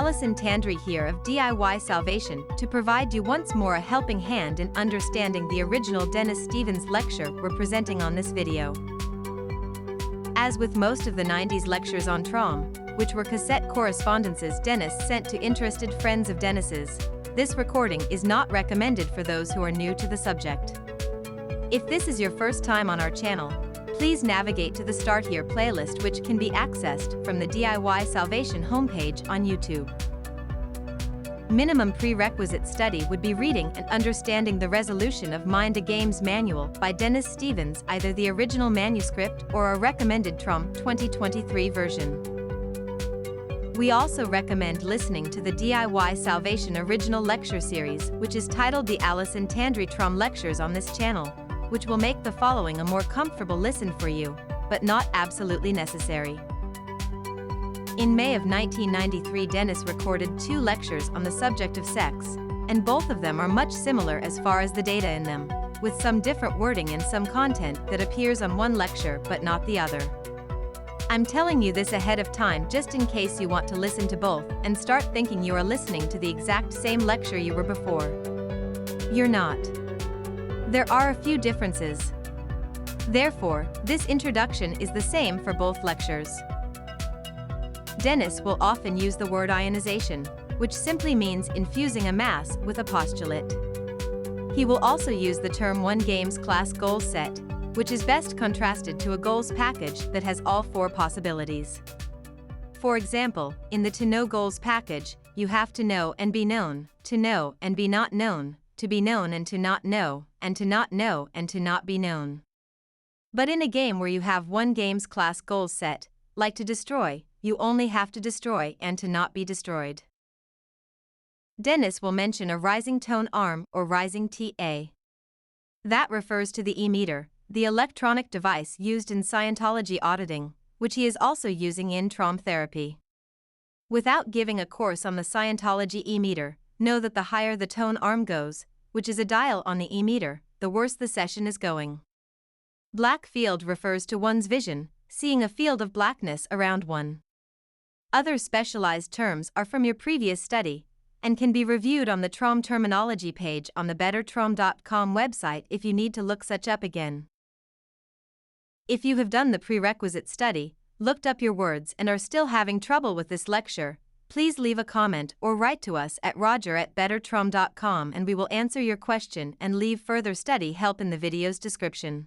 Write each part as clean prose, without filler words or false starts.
Alison Tandry here of DIY Salvation to provide you once more a helping hand in understanding the original Dennis Stevens lecture we're presenting on this video. As with most of the 90s lectures on TROM, which were cassette correspondences Dennis sent to interested friends of Dennis's, this recording is not recommended for those who are new to the subject. If this is your first time on our channel, please navigate to the Start Here playlist, which can be accessed from the DIY Salvation homepage on YouTube. Minimum prerequisite study would be reading and understanding the Resolution of Mind a Games manual by Dennis Stevens, either the original manuscript or a recommended TROM 2023 version. We also recommend listening to the DIY Salvation original lecture series, which is titled the Alison Tandry TROM Lectures on this channel, which will make the following a more comfortable listen for you, but not absolutely necessary. In May of 1993, Dennis recorded 2 lectures on the subject of sex, and both of them are much similar as far as the data in them, with some different wording and some content that appears on one lecture but not the other. I'm telling you this ahead of time just in case you want to listen to both and start thinking you are listening to the exact same lecture you were before. You're not. There are a few differences. Therefore, this introduction is the same for both lectures. Dennis will often use the word ionization, which simply means infusing a mass with a postulate. He will also use the term one games class goals set, which is best contrasted to a goals package that has all 4 possibilities. For example, in the to know goals package, you have to know and be known, to know and be not known, to be known and to not know, and to not know and to not be known. But in a game where you have one games class goals set, like to destroy, you only have to destroy and to not be destroyed. Dennis will mention a rising tone arm or rising TA. That refers to the E-meter, the electronic device used in Scientology auditing, which he is also using in TROM therapy. Without giving a course on the Scientology E-meter, know that the higher the tone arm goes, which is a dial on the E-meter, the worse the session is going. Black field refers to one's vision, seeing a field of blackness around one. Other specialized terms are from your previous study, and can be reviewed on the TROM terminology page on the bettertrom.com website if you need to look such up again. If you have done the prerequisite study, looked up your words and are still having trouble with this lecture, please leave a comment or write to us at roger@bettertrom.com and we will answer your question and leave further study help in the video's description.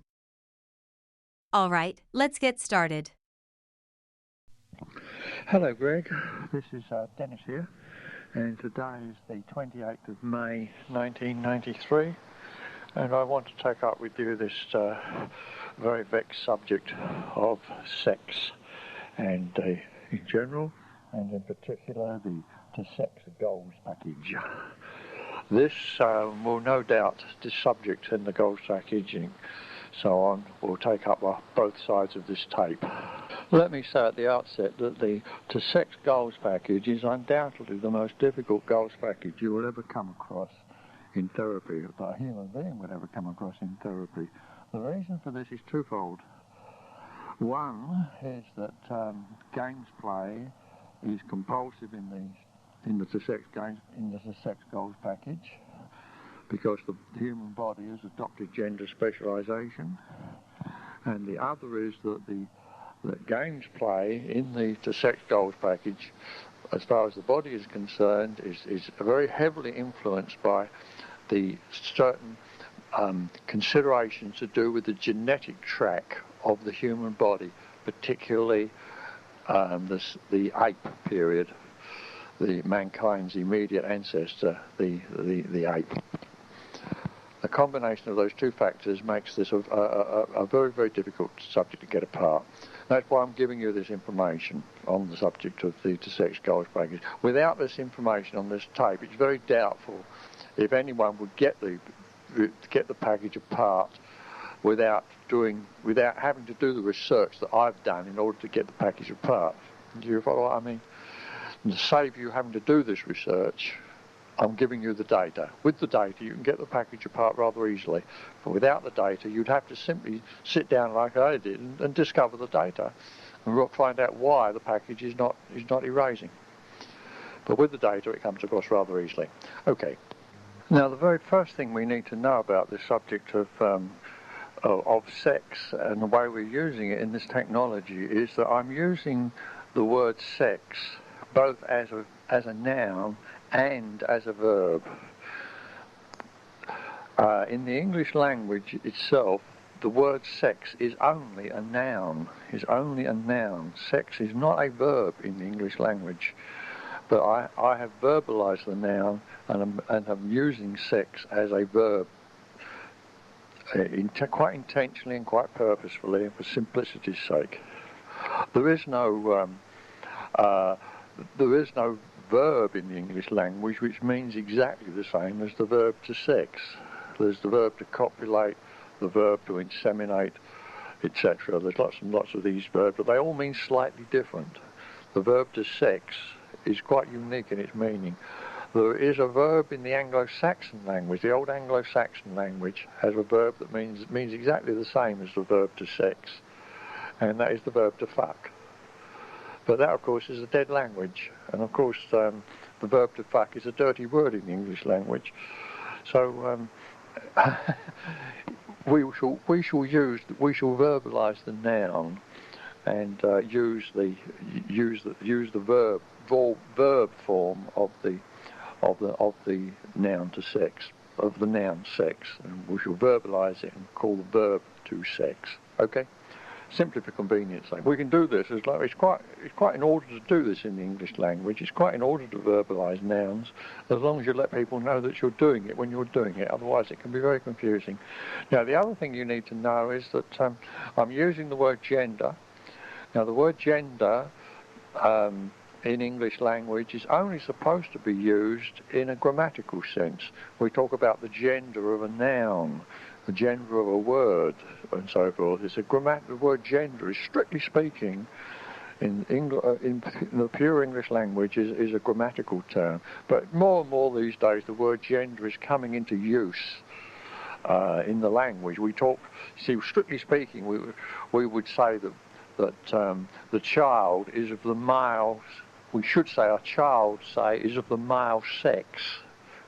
Alright, let's get started. Hello Greg, this is Dennis here, and today is the 28th of May 1993, and I want to take up with you this very vexed subject of sex, and in general, and in particular the To Sex Goals package. This will no doubt, this subject and the goals package and so on, will take up both sides of this tape. Let me say at the outset that the To Sex Goals package is undoubtedly the most difficult goals package you will ever come across in therapy, that a human being would ever come across in therapy. The reason for this is twofold. One is that games play is compulsive in the To Sex Goals package, because the human body has adopted gender specialisation, and the other is that that games play in the To Sex Goals package, as far as the body is concerned, is very heavily influenced by the certain considerations to do with the genetic track of the human body, particularly the ape period, mankind's immediate ancestor, the ape. The combination of those 2 factors makes this a very, very difficult subject to get apart. That's why I'm giving you this information on the subject of the To Sex Goals package. Without this information on this tape, it's very doubtful if anyone would get the package apart without having to do the research that I've done in order to get the package apart. Do you follow what I mean? And to save you having to do this research, I'm giving you the data. With the data, you can get the package apart rather easily. But without the data, you'd have to simply sit down like I did and discover the data and find out why the package is not erasing. But with the data, it comes across rather easily. Okay. Now, the very first thing we need to know about this subject of sex and the way we're using it in this technology is that I'm using the word sex both as a noun and as a verb. In the English language itself, the word sex is only a noun. Sex is not a verb in the English language. But I have verbalized the noun and I'm using sex as a verb quite intentionally and quite purposefully and for simplicity's sake. There is no verb in the English language which means exactly the same as the verb to sex. There's the verb to copulate, the verb to inseminate, etc. There's lots and lots of these verbs, but they all mean slightly different. The verb to sex is quite unique in its meaning. There is a verb in the Anglo-Saxon language. The old Anglo-Saxon language has a verb that means exactly the same as the verb to sex, and that is the verb to fuck. But that, of course, is a dead language, and of course, the verb to fuck is a dirty word in the English language. So we shall verbalise the noun and use the verb form of the noun to sex, of the noun sex, and we shall verbalise it and call the verb to sex. Okay, simply for convenience sake. We can do this. It's quite in order to do this in the English language. It's quite in order to verbalise nouns, as long as you let people know that you're doing it when you're doing it. Otherwise, it can be very confusing. Now, the other thing you need to know is that I'm using the word gender. Now, the word gender in English language is only supposed to be used in a grammatical sense. We talk about the gender of a noun, the gender of a word, and so forth. The word gender is, strictly speaking, in the pure English language, is a grammatical term. But more and more these days, the word gender is coming into use in the language. Strictly speaking, we would say that the child is of the male. We should say a child, is of the male sex.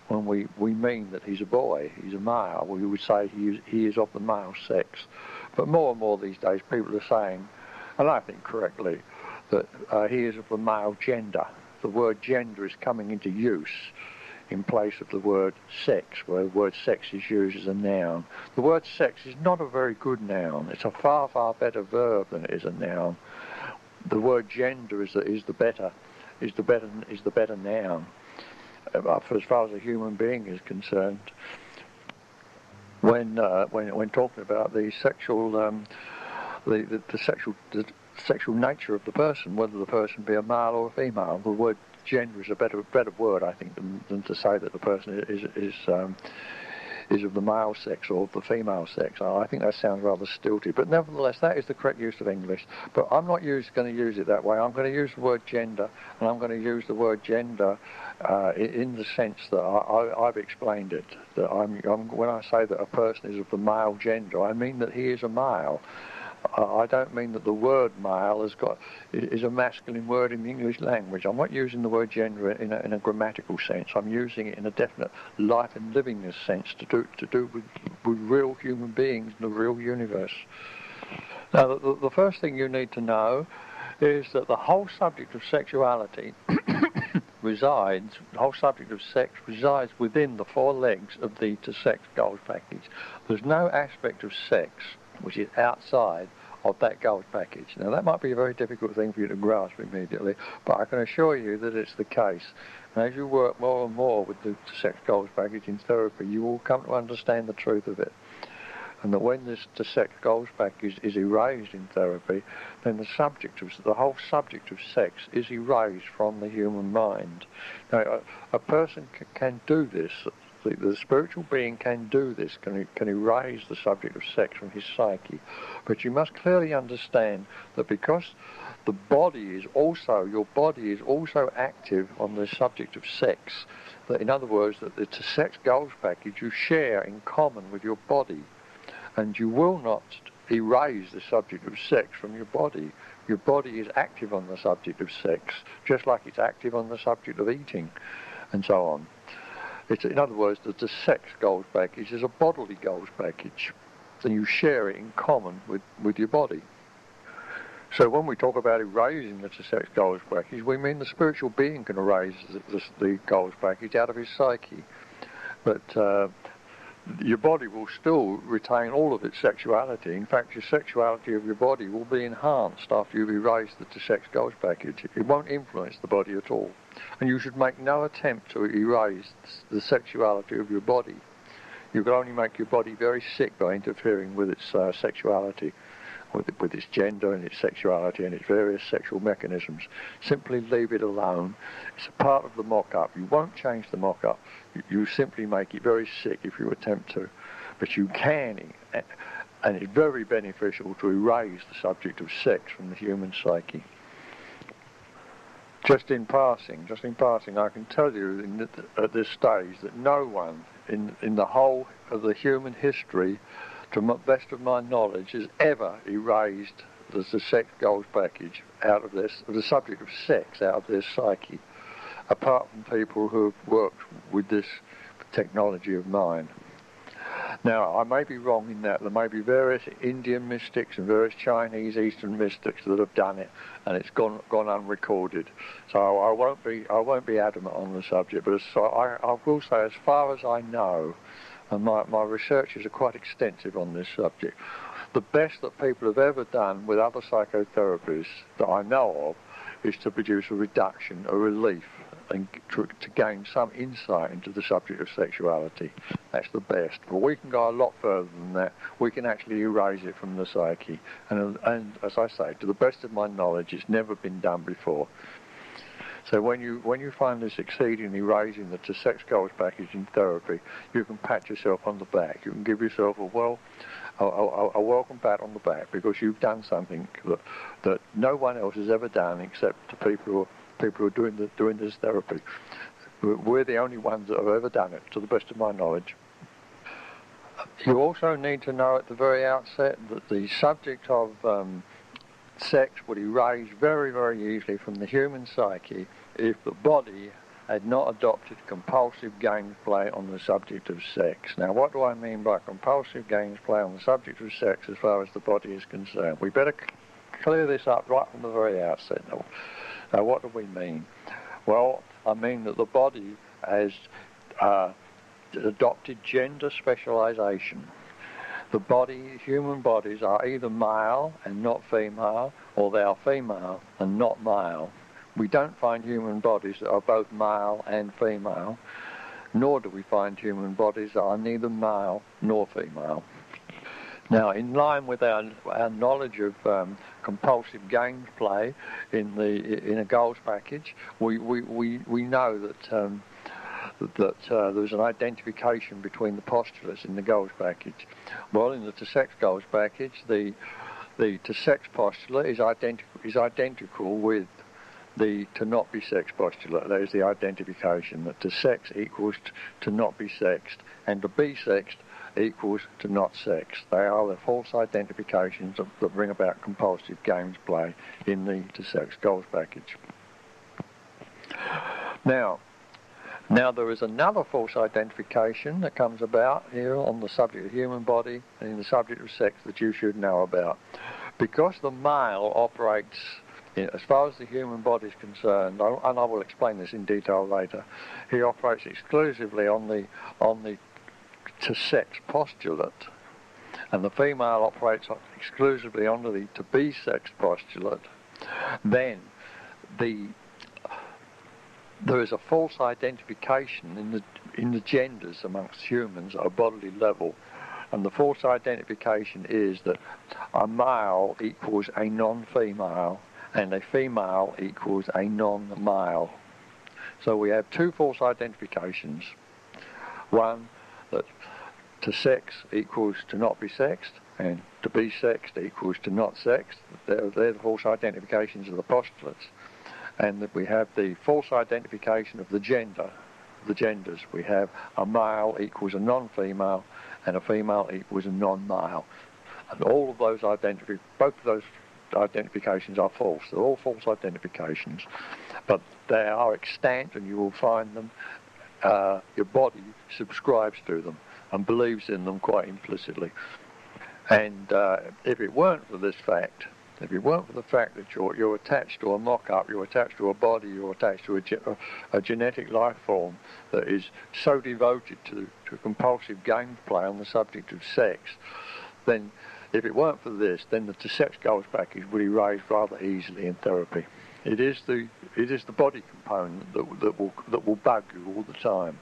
When we mean that he's a boy, he's a male, we would say he is of the male sex. But more and more these days, people are saying, and I think correctly, that he is of the male gender. The word gender is coming into use in place of the word sex, where the word sex is used as a noun. The word sex is not a very good noun. It's a far, far better verb than it is a noun. The word gender is the better noun. As far as a human being is concerned, when talking about the sexual nature of the person, whether the person be a male or a female, the word gender is a better word, I think, than to say that the person is of the male sex or of the female sex. I think that sounds rather stilty, but nevertheless, that is the correct use of English. But I'm not going to use it that way. I'm going to use the word gender, and I'm going to use the word gender in the sense that I've explained it. That when I say that a person is of the male gender, I mean that he is a male. I don't mean that the word male is a masculine word in the English language. I'm not using the word gender in a grammatical sense. I'm using it in a definite life and livingness sense to do with real human beings in the real universe. Now, the first thing you need to know is that the whole subject of sexuality the whole subject of sex resides within the four legs of the to sex goals package. There's no aspect of sex which is outside of that goals package. Now, that might be a very difficult thing for you to grasp immediately, but I can assure you that it's the case. And as you work more and more with the sex goals package in therapy, you will come to understand the truth of it. And that when this to sex goals package is erased in therapy, then the whole subject of sex is erased from the human mind. Now, a person can do this. The spiritual being can do this, can erase the subject of sex from his psyche. But you must clearly understand that because your body is also active on the subject of sex, that in other words, that the sex goals package you share in common with your body, and you will not erase the subject of sex from your body. Your body is active on the subject of sex, just like it's active on the subject of eating, and so on. In other words, the sex goals package is a bodily goals package, and you share it in common with your body. So when we talk about erasing the sex goals package, we mean the spiritual being can erase the goals package out of his psyche. But your body will still retain all of its sexuality. In fact, your sexuality of your body will be enhanced after you've erased the sex goals package. It won't influence the body at all. And you should make no attempt to erase the sexuality of your body. You can only make your body very sick by interfering with its sexuality, with its gender and its sexuality and its various sexual mechanisms. Simply leave it alone. It's a part of the mock-up. You won't change the mock-up. You simply make it very sick if you attempt to. But you can, and it's very beneficial to erase the subject of sex from the human psyche. Just in passing, I can tell you at this stage that no one in the whole of the human history, to the best of my knowledge, has ever erased the sex goals package out of the subject of sex out of their psyche, apart from people who have worked with this technology of mine. Now, I may be wrong in that. There may be various Indian mystics and various Chinese Eastern mystics that have done it, and it's gone unrecorded. So I won't be adamant on the subject, but I will say, as far as I know, and my researches are quite extensive on this subject, the best that people have ever done with other psychotherapies that I know of is to produce a reduction, a relief, and to gain some insight into the subject of sexuality. That's the best. But we can go a lot further than that. We can actually erase it from the psyche. And as I say, to the best of my knowledge, it's never been done before. So when you finally succeed in erasing the sex goals package in therapy, you can pat yourself on the back. You can give yourself a welcome pat on the back, because you've done something that no one else has ever done except the people who are doing this therapy. We're the only ones that have ever done it, to the best of my knowledge. You also need to know at the very outset that the subject of sex would erase very, very easily from the human psyche if the body had not adopted compulsive gameplay on the subject of sex. Now, what do I mean by compulsive gameplay on the subject of sex as far as the body is concerned? We better clear this up right from the very outset. Now, what do we mean? Well, I mean that the body has adopted gender specialization. Human bodies are either male and not female, or they are female and not male. We don't find human bodies that are both male and female, nor do we find human bodies that are neither male nor female. Now, in line with our knowledge of compulsive gameplay in a goals package, we know that there's an identification between the postulates in the goals package. Well, in the sex goals package, the to sex postulate is identical with the to not be sexed postulate. That is the identification that to sex equals to not be sexed, and to be sexed equals to not sexed. They are the false identifications that bring about compulsive gameplay in the to sex goals package. Now there is another false identification that comes about here on the subject of human body and in the subject of sex that you should know about. Because the male operates, as far as the human body is concerned, and I will explain this in detail later, he operates exclusively on the to sex postulate, and the female operates exclusively on the to be sex postulate. Then there is a false identification in the genders amongst humans at a bodily level, and the false identification is that a male equals a non-female and a female equals a non-male. So we have two false identifications. One, that to sex equals to not be sexed, and to be sexed equals to not sexed. They're the false identifications of the postulates. And that we have the false identification of the genders. We have a male equals a non-female and a female equals a non-male. And all of those both of those identifications are false. They're all false identifications, but they are extant, and you will find them. Your body subscribes to them and believes in them quite implicitly. And if it weren't for this fact, if it weren't for the fact that you're attached to a mock-up, you're attached to a body, you're attached to a genetic life form that is so devoted to compulsive gameplay on the subject of sex, then if it weren't for this, then the sex goals package would be raised rather easily in therapy. It is the body component that will bug you all the time.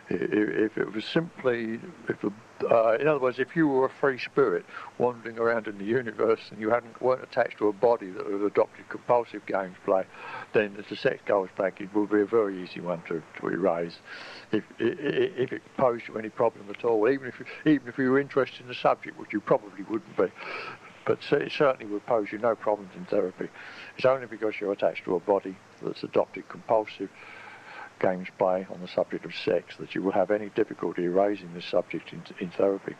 If it was simply, in other words, if you were a free spirit wandering around in the universe and you weren't attached to a body that had adopted compulsive gameplay, then the sex goals package would be a very easy one to erase. If it posed you any problem at all, even if you were interested in the subject, which you probably wouldn't be, but it certainly would pose you no problems in therapy. It's only because you're attached to a body that's adopted compulsive games play on the subject of sex that you will have any difficulty erasing this subject in therapy.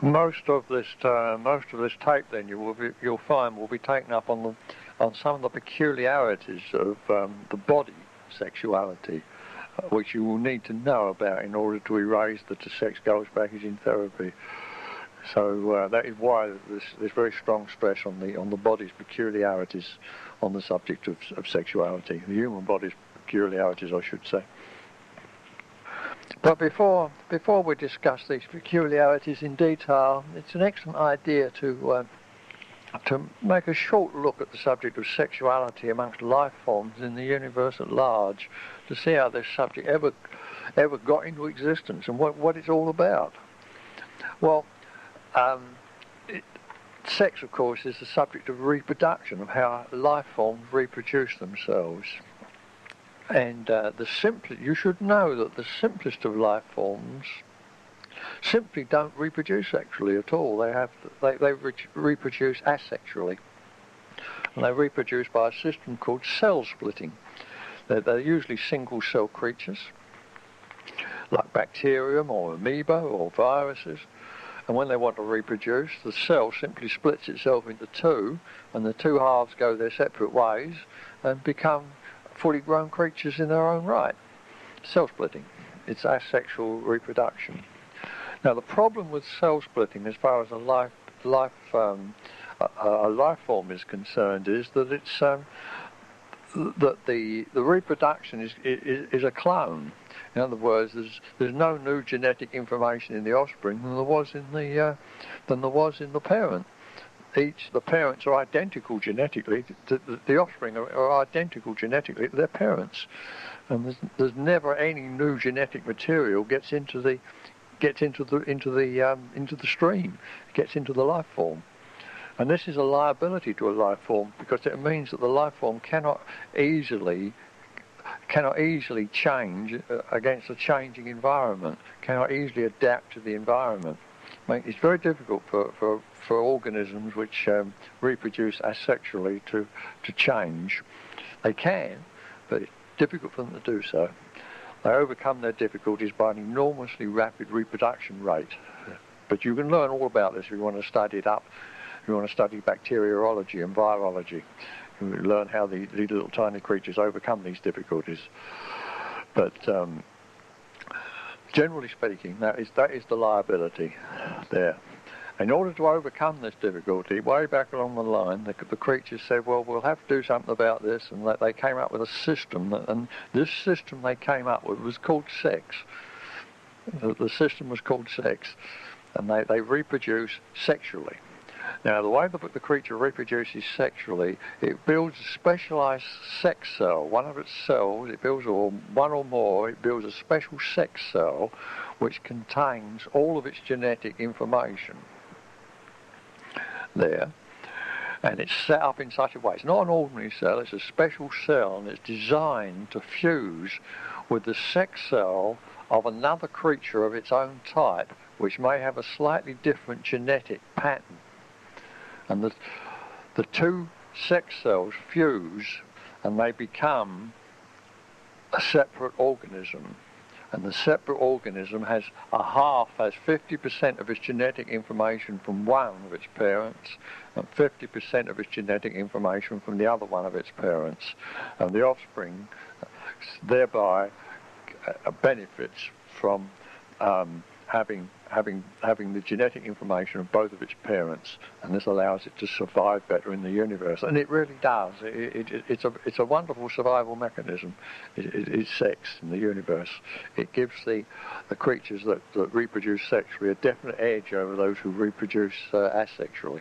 Most of this tape then you'll find will be taken up on some of the peculiarities of the body sexuality, which you will need to know about in order to erase the sex goals package in therapy. So that is why there's very strong stress on the body's peculiarities on the subject of sexuality, the human body's peculiarities, I should say. But before we discuss these peculiarities in detail, it's an excellent idea to make a short look at the subject of sexuality amongst life forms in the universe at large, to see how this subject ever got into existence and what it's all about. Well, sex, of course, is the subject of reproduction, of how life forms reproduce themselves. And you should know that the simplest of life forms simply don't reproduce sexually at all. They reproduce asexually, and they reproduce by a system called cell splitting. They're usually single cell creatures, like bacterium or amoeba or viruses. And when they want to reproduce, the cell simply splits itself into two, and the two halves go their separate ways and become fully grown creatures in their own right. Cell splitting. It's asexual reproduction. Now, the problem with cell splitting, as far as a life form is concerned, is that it's that the reproduction is a clone. In other words, there's no new genetic information in the offspring than there was in the parent. The parents are identical genetically. The offspring are identical genetically to their parents, and there's never any new genetic material gets into the stream, gets into the life form. And this is a liability to a life form, because it means that the life form cannot easily change against a changing environment, cannot easily adapt to the environment. It's very difficult for organisms which reproduce asexually to change. They can, but it's difficult for them to do so. They overcome their difficulties by an enormously rapid reproduction rate. But you can learn all about this if you want to study it up. If you want to study bacteriology and virology, you can learn how these little tiny creatures overcome these difficulties. But generally speaking, that is the liability there. In order to overcome this difficulty, way back along the line, the creatures said, well, we'll have to do something about this, and they came up with a system, and this system they came up with was called sex. The system was called sex, and they reproduce sexually. Now, the way the creature reproduces sexually, it builds a specialized sex cell. One of its cells, it builds one or more, it builds a special sex cell which contains all of its genetic information there. And it's set up in such a way. It's not an ordinary cell, it's a special cell, and it's designed to fuse with the sex cell of another creature of its own type, which may have a slightly different genetic pattern. And the two sex cells fuse, and they become a separate organism. And the separate organism has 50% of its genetic information from one of its parents and 50% of its genetic information from the other one of its parents. And the offspring thereby benefits from having the genetic information of both of its parents, and this allows it to survive better in the universe. And it really does. It's a wonderful survival mechanism. It's sex in the universe. It gives the creatures that reproduce sexually a definite edge over those who reproduce asexually.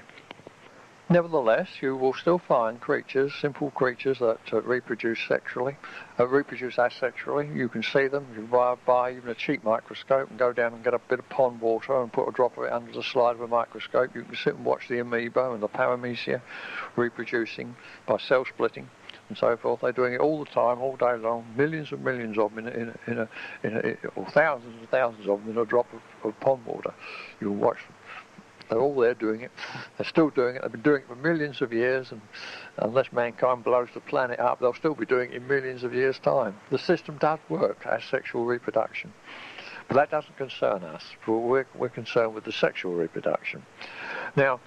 Nevertheless, you will still find creatures, simple creatures that reproduce asexually. You can see them. You buy even a cheap microscope and go down and get a bit of pond water and put a drop of it under the slide of a microscope. You can sit and watch the amoeba and the paramecia reproducing by cell splitting and so forth. They're doing it all the time, all day long. Millions and millions of them or thousands and thousands of them in a drop of pond water. You'll watch them. They're all there doing it. They're still doing it. They've been doing it for millions of years, and unless mankind blows the planet up, they'll still be doing it in millions of years' time. The system does work, asexual reproduction. But that doesn't concern us. We're concerned with the sexual reproduction. Now,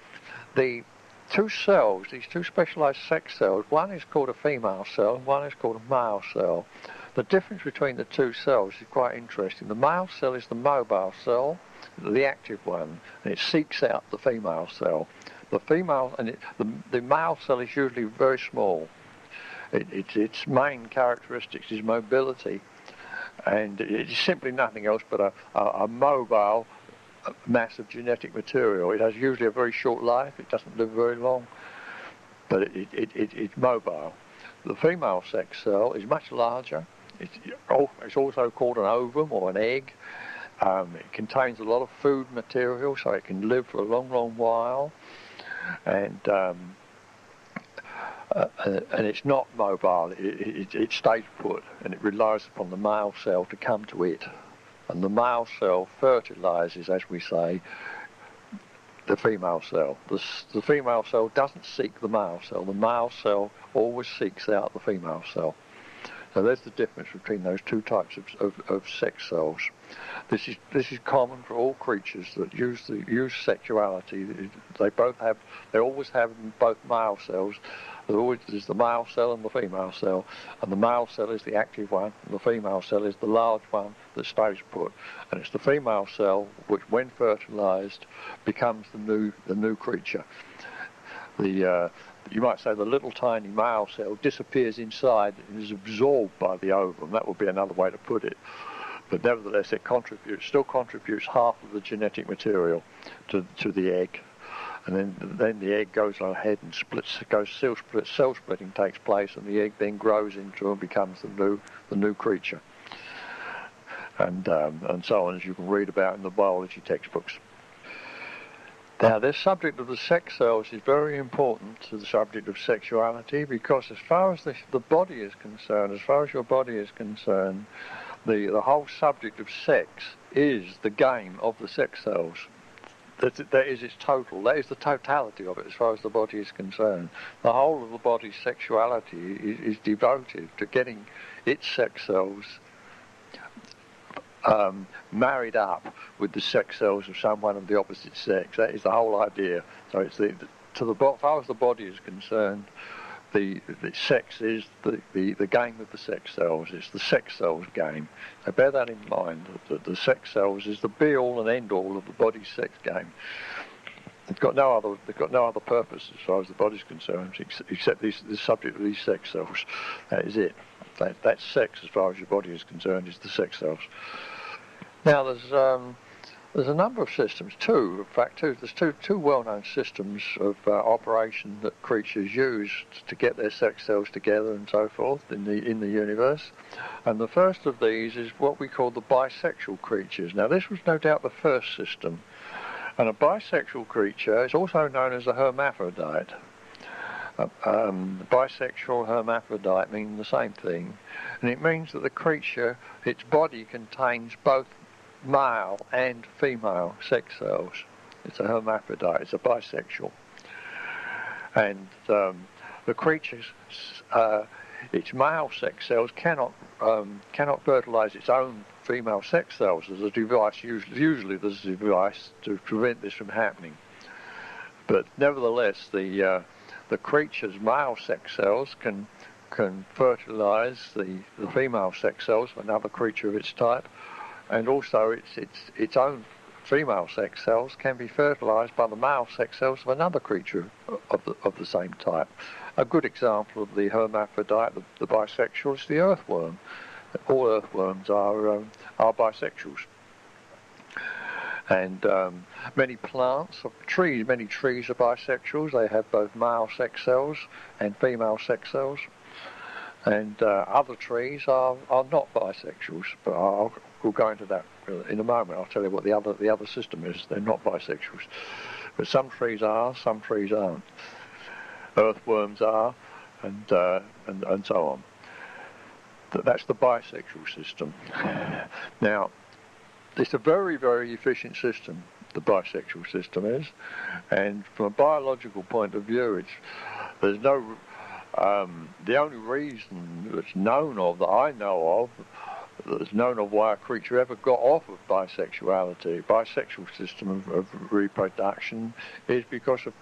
the two cells, these two specialized sex cells, one is called a female cell and one is called a male cell. The difference between the two cells is quite interesting. The male cell is the mobile cell, the active one, and it seeks out the female cell. The male cell is usually very small. Its main characteristics is mobility, and it's simply nothing else but a mobile mass of genetic material. It has usually a very short life. It doesn't live very long, but it's mobile. The female sex cell is much larger. It's also called an ovum or an egg. It contains a lot of food material, so it can live for a long, long while, and it's not mobile. It stays put, and it relies upon the male cell to come to it. And the male cell fertilizes, as we say, the female cell. The female cell doesn't seek the male cell. The male cell always seeks out the female cell. So there's the difference between those two types of sex cells. This is common for all creatures that use sexuality. They always have both male cells. There's the male cell and the female cell, and the male cell is the active one, and the female cell is the large one that stays put. And it's the female cell which, when fertilized, becomes the new creature. You might say the little tiny male cell disappears inside and is absorbed by the ovum. That would be another way to put it. But nevertheless, it still contributes half of the genetic material to the egg. And then the egg goes ahead and cell splitting takes place, and the egg then grows into and becomes the new creature. And so on, as you can read about in the biology textbooks. Now, this subject of the sex cells is very important to the subject of sexuality, because as far as the body is concerned, as far as your body is concerned, the whole subject of sex is the game of the sex cells. That is its total. That is the totality of it as far as the body is concerned. The whole of the body's sexuality is devoted to getting its sex cells married up with the sex cells of someone of the opposite sex. That is the whole idea. So it's as far as the body is concerned, the sex is the game of the sex cells. It's the sex cells game. So bear that in mind. That the sex cells is the be all and end all of the body's sex game. They've got no other purpose as far as the body's concerned, except the subject of these sex cells. That is it. That's sex as far as your body is concerned, is the sex cells. Now there's a number of systems too. In fact, there's two well-known systems of operation that creatures use to get their sex cells together and so forth in the universe. And the first of these is what we call the bisexual creatures. Now this was no doubt the first system. And a bisexual creature is also known as a hermaphrodite. Bisexual, hermaphrodite mean the same thing. And it means that the creature, its body contains both male and female sex cells. It's a hermaphrodite, it's a bisexual. And the creature its male sex cells cannot fertilise its own female sex cells. There's a device, usually there's a device to prevent this from happening. But nevertheless, the creature's male sex cells can fertilise the female sex cells of another creature of its type, and also its own female sex cells can be fertilised by the male sex cells of another creature of the same type. A good example of the hermaphrodite, the bisexual, is the earthworm. All earthworms are bisexuals. And many trees are bisexuals. They have both male sex cells and female sex cells. And other trees are not bisexuals, but we'll go into that in a moment. I'll tell you what the other system is. They're not bisexuals, but some trees are, some trees aren't. Earthworms are, and so on. That's the bisexual system. Now, it's a very, very efficient system, the bisexual system is, and from a biological point of view, there's no the only reason that's known of, that I know of, that's known of why a creature ever got off of bisexuality, bisexual system of reproduction, is because of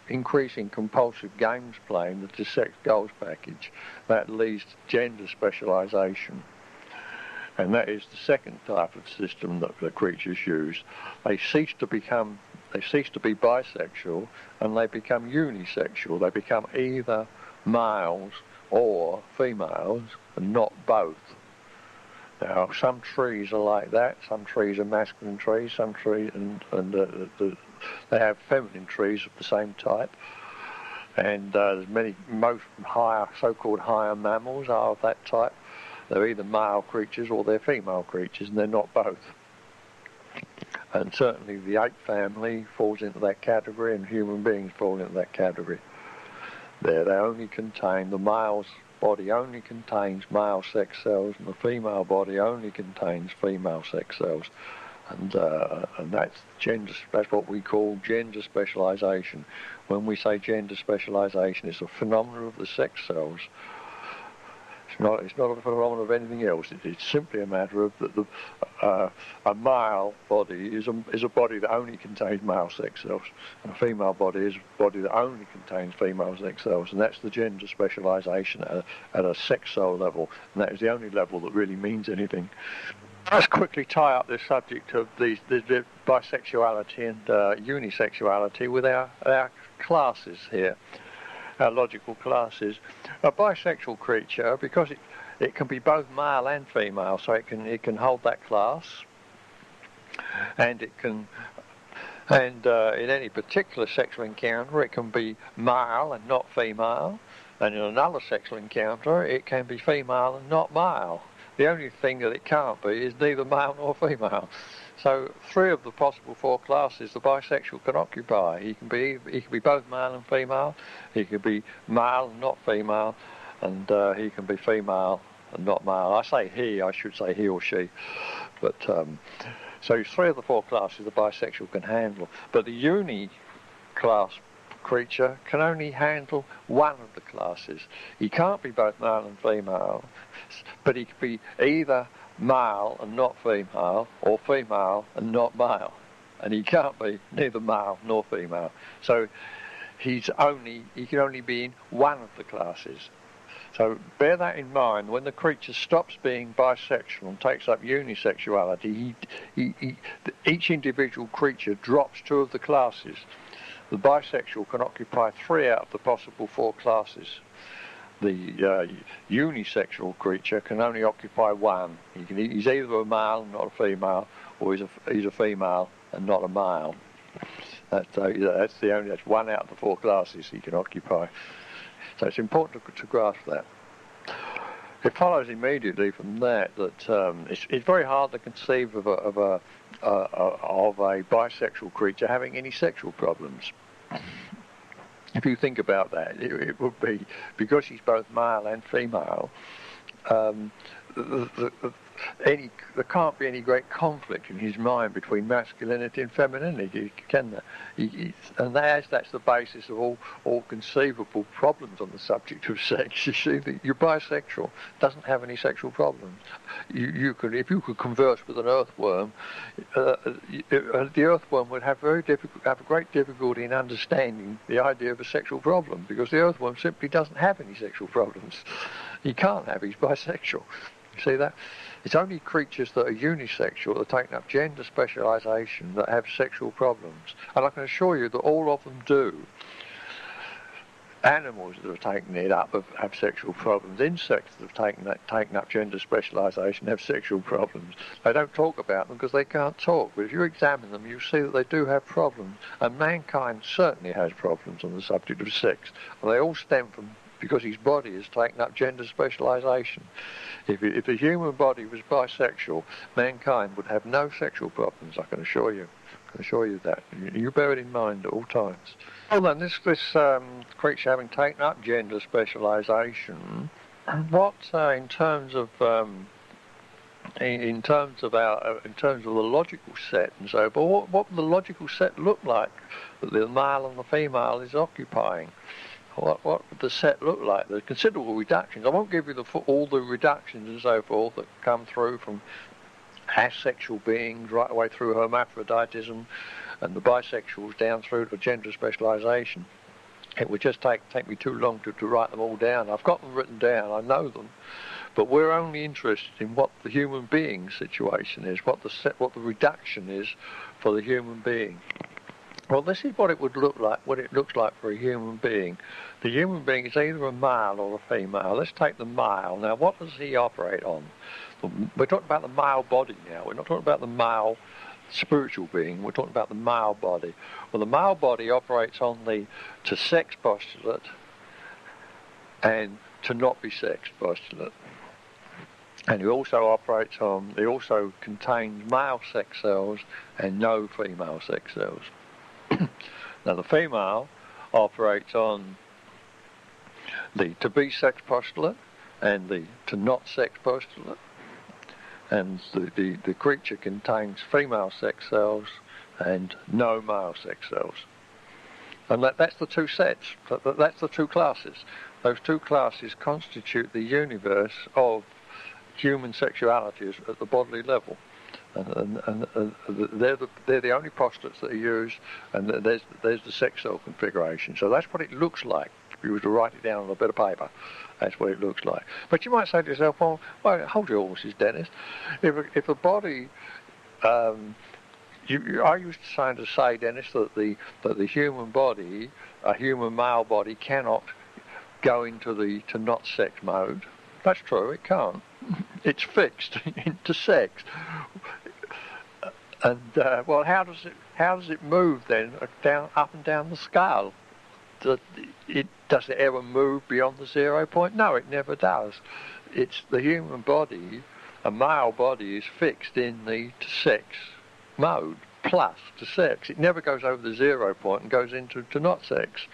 increasing compulsive games playing, the sex goals package. That leads to gender specialisation. And that is the second type of system that the creatures use. They cease to be bisexual, and they become unisexual. They become either males or females, and not both. Now, some trees are like that. Some trees are masculine trees. Some trees, they have feminine trees of the same type. And most higher, so-called higher mammals are of that type. They're either male creatures or they're female creatures, and they're not both. And certainly the ape family falls into that category, and human beings fall into that category. They only contain, the male's body only contains male sex cells, and the female body only contains female sex cells. And that's what we call gender specialisation. When we say gender specialisation, it's a phenomenon of the sex cells. It's not a phenomenon of anything else. It's simply a matter of that a male body is a body that only contains male sex cells, and a female body is a body that only contains female sex cells, and that's the gender specialisation at a sex cell level, and that is the only level that really means anything. Let's quickly tie up this subject of the bisexuality and unisexuality with our classes here. Our logical classes. A bisexual creature, because it can be both male and female, so it can hold that class, and in any particular sexual encounter it can be male and not female, and in another sexual encounter it can be female and not male. The only thing that it can't be is neither male nor female. So 3 of the possible 4 classes the bisexual can occupy. He can be both male and female. He can be male and not female, and he can be female and not male. I say he, I should say he or she. But so 3 of the 4 classes the bisexual can handle. But the uni-class creature can only handle one of the classes. He can't be both male and female, but he can be either male and not female, or female and not male, and he can't be neither male nor female. So he can only be in one of the classes. So bear that in mind. When the creature stops being bisexual and takes up unisexuality, each individual creature drops 2 of the classes. The bisexual can occupy 3 out of the possible 4 classes. The unisexual creature can only occupy 1. He's either a male and not a female, or he's a female and not a male. That's 1 out of the 4 classes he can occupy. So it's important to grasp that. It follows immediately from that it's very hard to conceive of a bisexual creature having any sexual problems. If you think about that, it would be, because he's both male and female, there can't be any great conflict in his mind between masculinity and femininity, can there? And that's the basis of all conceivable problems on the subject of sex. You see, you're bisexual, doesn't have any sexual problems. You could, if you could converse with an earthworm, the earthworm would have a great difficulty in understanding the idea of a sexual problem, because the earthworm simply doesn't have any sexual problems. He can't have. He's bisexual. You see that? It's only creatures that are unisexual, that are taking up gender specialisation, that have sexual problems. And I can assure you that all of them do. Animals that have taken it up have sexual problems. Insects that have taken up gender specialisation have sexual problems. They don't talk about them because they can't talk. But if you examine them, you see that they do have problems. And mankind certainly has problems on the subject of sex. And they all stem from because his body has taken up gender specialisation. If the human body was bisexual, mankind would have no sexual problems, I can assure you. I can assure you that. You bear it in mind at all times. Well then, this creature having taken up gender specialisation, what in terms of the logical set and so, but what would the logical set look like that the male and the female is occupying? What would the set look like? There's considerable reductions. I won't give you all the reductions and so forth that come through from asexual beings right away through hermaphroditism and the bisexuals down through to gender specialisation. It would just take me too long to write them all down. I've got them written down, I know them, but we're only interested in what the human being situation is, what the reduction is for the human being. Well, this is what it would look like, what it looks like for a human being. The human being is either a male or a female. Let's take the male. Now, what does he operate on? We're talking about the male body now. We're not talking about the male spiritual being. We're talking about the male body. Well, the male body operates on the to sex postulate and to not be sex postulate. And it also contains male sex cells and no female sex cells. Now the female operates on the to be sex postulate and the to not sex postulate, and the creature contains female sex cells and no male sex cells. And that's the two sets, that's the two classes. Those two classes constitute the universe of human sexuality at the bodily level. And they're the only postulates that are used, and there's the sex cell configuration. So that's what it looks like if you were to write it down on a bit of paper. That's what it looks like. But you might say to yourself, well, hold your horses, Dennis. If a body, I used to say, Dennis, that the human body, a human male body, cannot go into the to not sex mode. That's true, it can't. It's fixed into sex. And well, how does it move then up and down the scale? Does it ever move beyond the 0 point? No, it never does. It's the human body, a male body, is fixed in the to sex mode plus to sex. It never goes over the 0 point and goes into to not sex.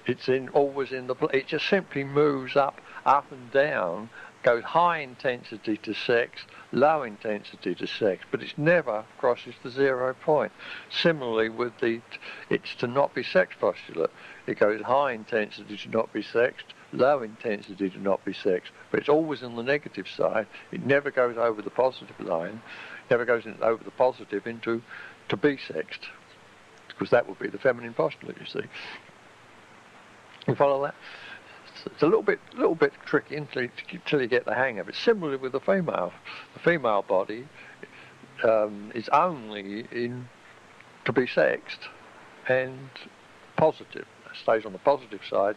It's always in the. It just simply moves up and down. Goes high intensity to sex, low intensity to sex, but it never crosses the 0 point. Similarly with it's to not be sex postulate. It goes high intensity to not be sexed, low intensity to not be sexed, but it's always on the negative side. It never goes over the positive line, never goes over the positive into to be sexed, because that would be the feminine postulate, you see. You follow that? It's a little bit tricky until you get the hang of it. Similarly with the female body is only in to be sexed and positive. It stays on the positive side,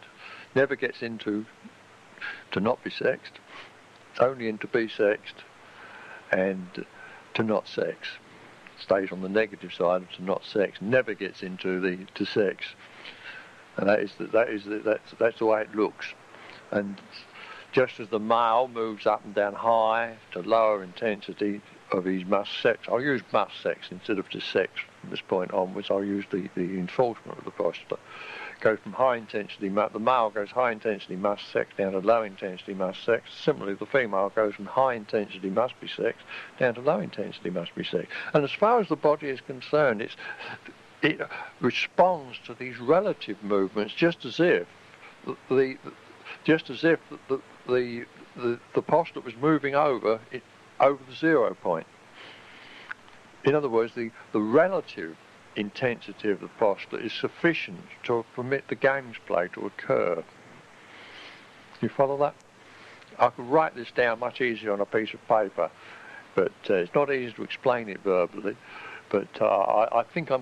never gets into to not be sexed. It's only in to be sexed and to not sex. Stays on the negative side of to not sex, never gets into the to sex. And that's the way it looks. And just as the male moves up and down high to lower intensity of his sex, I'll use sex instead of just sex from this point onwards. I'll use the enforcement of the postulate. goes from high intensity, the male goes high intensity must sex down to low intensity must sex. Similarly, the female goes from high intensity must be sex down to low intensity must be sex. And as far as the body is concerned, it responds to these relative movements just as if the postulate was moving over the 0 point. In other words, the relative intensity of the postulate is sufficient to permit the games play to occur. You follow that? I could write this down much easier on a piece of paper, but it's not easy to explain it verbally. But I think I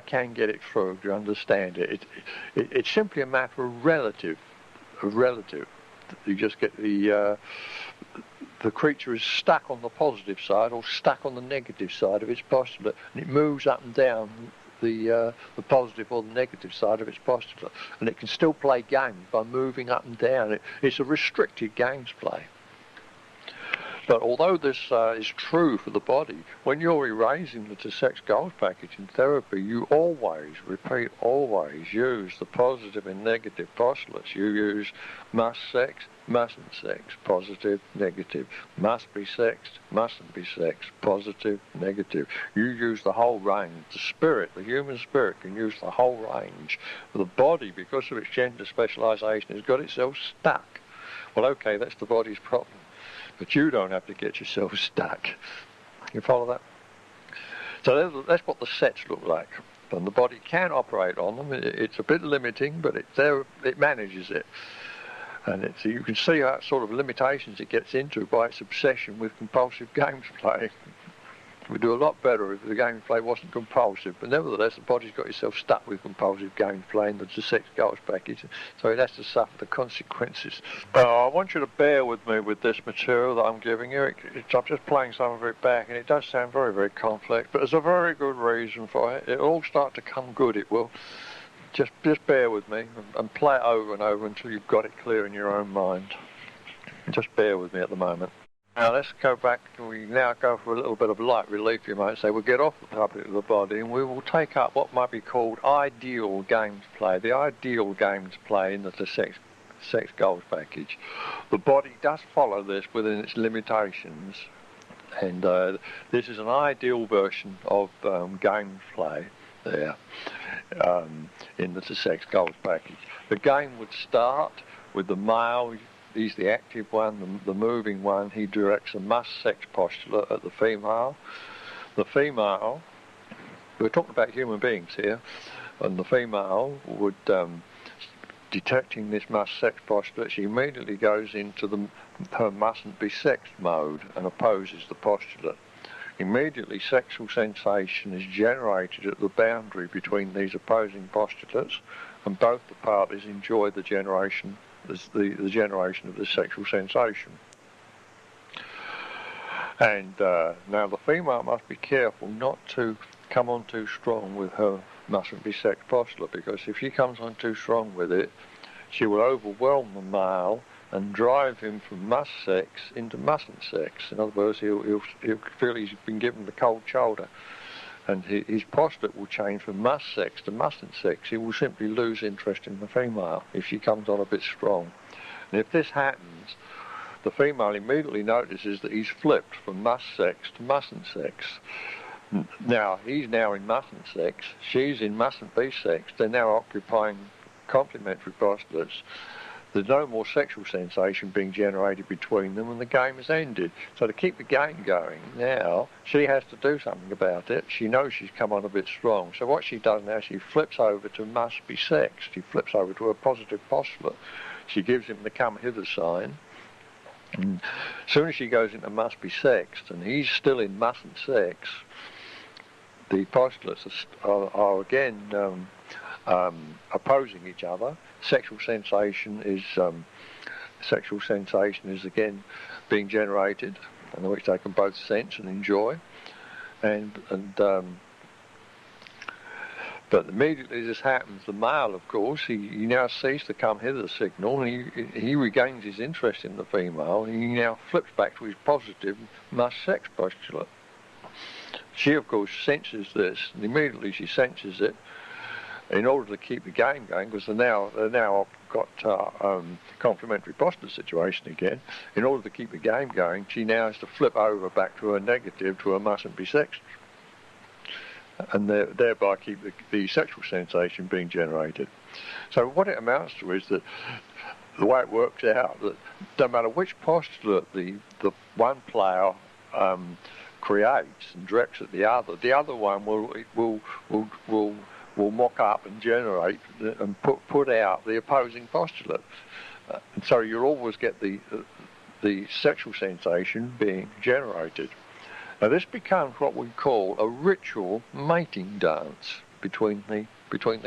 can get it through to understand it. It's simply a matter of relative. You just get the creature is stuck on the positive side or stuck on the negative side of its postulate, and it moves up and down the positive or the negative side of its postulate, and it can still play games by moving up and down. It's a restricted games play. But although this is true for the body, when you're erasing the sex goals package in therapy, you always use the positive and negative postulates. You use must sex, mustn't sex, positive, negative, must be sexed, mustn't be sexed, positive, negative. You use the whole range. The spirit, the human spirit, can use the whole range. The body, because of its gender specialisation, has got itself stuck. Well, okay, that's the body's problem. But you don't have to get yourself stuck. You follow that? So that's what the sets look like. And the body can operate on them. It's a bit limiting, but it manages it. And you can see what sort of limitations it gets into by its obsession with compulsive games play. We'd do a lot better if the games play wasn't compulsive, but nevertheless the body's got itself stuck with compulsive games play in the sex goals package, so it has to suffer the consequences. I want you to bear with me with this material that I'm giving you. I'm just playing some of it back, and it does sound very, very complex, but there's a very good reason for it. It'll all start to come good, it will. Just bear with me and play it over and over until you've got it clear in your own mind. Just bear with me at the moment. Now let's go back, we now go for a little bit of light relief, you might say. We'll get off the topic of the body and we will take up what might be called ideal games play. The ideal games play in the sex goals package. The body does follow this within its limitations, and this is an ideal version of games play there in the sex goals package. The game would start with the male. He's the active one, the moving one. He directs a must-sex postulate at the female. The female, we're talking about human beings here, and the female would, detecting this must-sex postulate, she immediately goes into her mustn't-be-sexed mode and opposes the postulate. Immediately, sexual sensation is generated at the boundary between these opposing postulates, and both the parties enjoy the generation the generation of this sexual sensation. And now the female must be careful not to come on too strong with her mustn't be sex postulate, because if she comes on too strong with it, she will overwhelm the male and drive him from must sex into mustn't sex. In other words, he'll feel he's been given the cold shoulder, and his postulate will change from must sex to mustn't sex. He will simply lose interest in the female if she comes on a bit strong. And if this happens, the female immediately notices that he's flipped from must sex to mustn't sex. Now, he's now in mustn't sex, she's in mustn't be sex. They're now occupying complementary postulates. There's no more sexual sensation being generated between them, and the game has ended. So to keep the game going, now she has to do something about it. She knows she's come on a bit strong. So what she does now, she flips over to must be sexed. She flips over to a positive postulate. She gives him the come hither sign. And as soon as she goes into must be sexed, and he's still in mustn't sex, the postulates are again opposing each other. Sexual sensation is again being generated, in which they can both sense and enjoy, but immediately this happens, the male, of course, he now sees the come hither signal, and he regains his interest in the female, and he now flips back to his positive must sex postulate. She, of course, senses this, and immediately she senses it, in order to keep the game going, because they're now got complementary postulate situation again. In order to keep the game going, she now has to flip over back to a negative, to a mustn't be sexed, and thereby keep the sexual sensation being generated. So what it amounts to is that the way it works out, that no matter which postulate the one player creates and directs at the other one will mock up and generate and put out the opposing postulate. And so you'll always get the sexual sensation being generated. Now this becomes what we call a ritual mating dance between the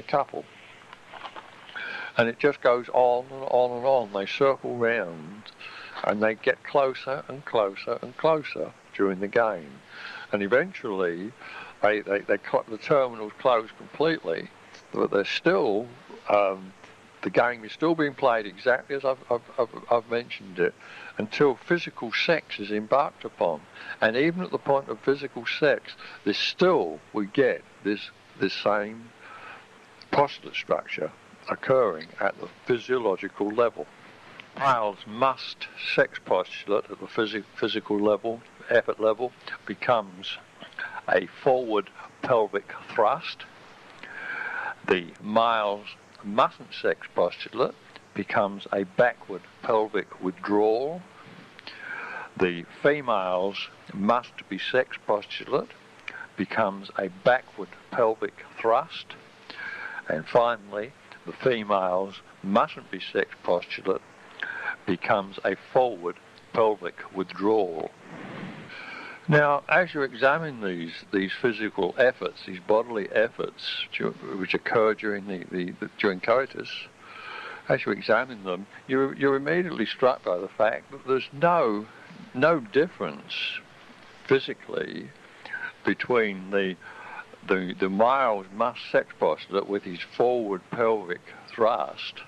couple. And it just goes on and on and on. They circle round and they get closer and closer and closer during the game. And eventually the terminals close completely, but they're still, the game is still being played exactly as I've mentioned it, until physical sex is embarked upon. And even at the point of physical sex, we get this same postulate structure occurring at the physiological level. Male's must sex postulate at the physical level, effort level, becomes a forward pelvic thrust. The male's mustn't sex postulate becomes a backward pelvic withdrawal. The female's must be sex postulate becomes a backward pelvic thrust. And finally, the female's mustn't be sex postulate becomes a forward pelvic withdrawal. Now, as you examine these physical efforts, these bodily efforts which occur during coitus, as you examine them, you're immediately struck by the fact that there's no difference physically between the male's must sex postulate with his forward pelvic thrust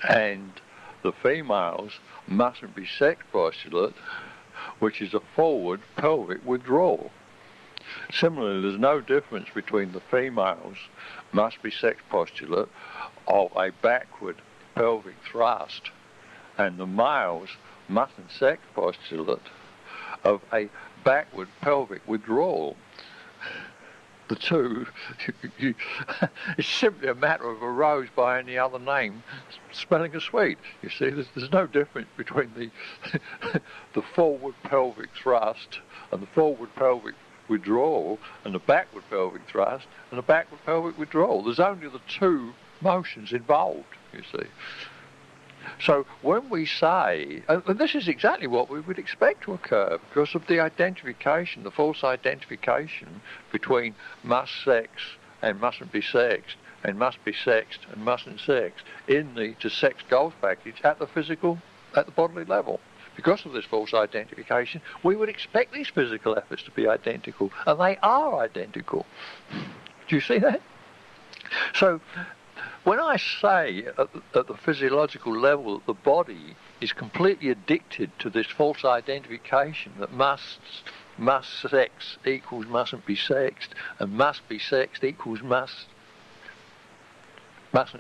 and the female's mustn't be sex postulate, which is a forward pelvic withdrawal. Similarly, there's no difference between the female's must be sex postulate of a backward pelvic thrust and the male's mustn't sex postulate of a backward pelvic withdrawal. The two, it's simply a matter of a rose by any other name smelling a sweet. You see, there's no difference between the forward pelvic thrust and the forward pelvic withdrawal and the backward pelvic thrust and the backward pelvic withdrawal. There's only the two motions involved, you see. So when we say, and this is exactly what we would expect to occur because of the identification, the false identification between must sex and mustn't be sexed and must be sexed and mustn't sexed in the to sex goals package at the bodily level. Because of this false identification, we would expect these physical efforts to be identical, and they are identical. Do you see that? So when I say at the physiological level that the body is completely addicted to this false identification that must sex equals mustn't be sexed and must be sexed equals mustn't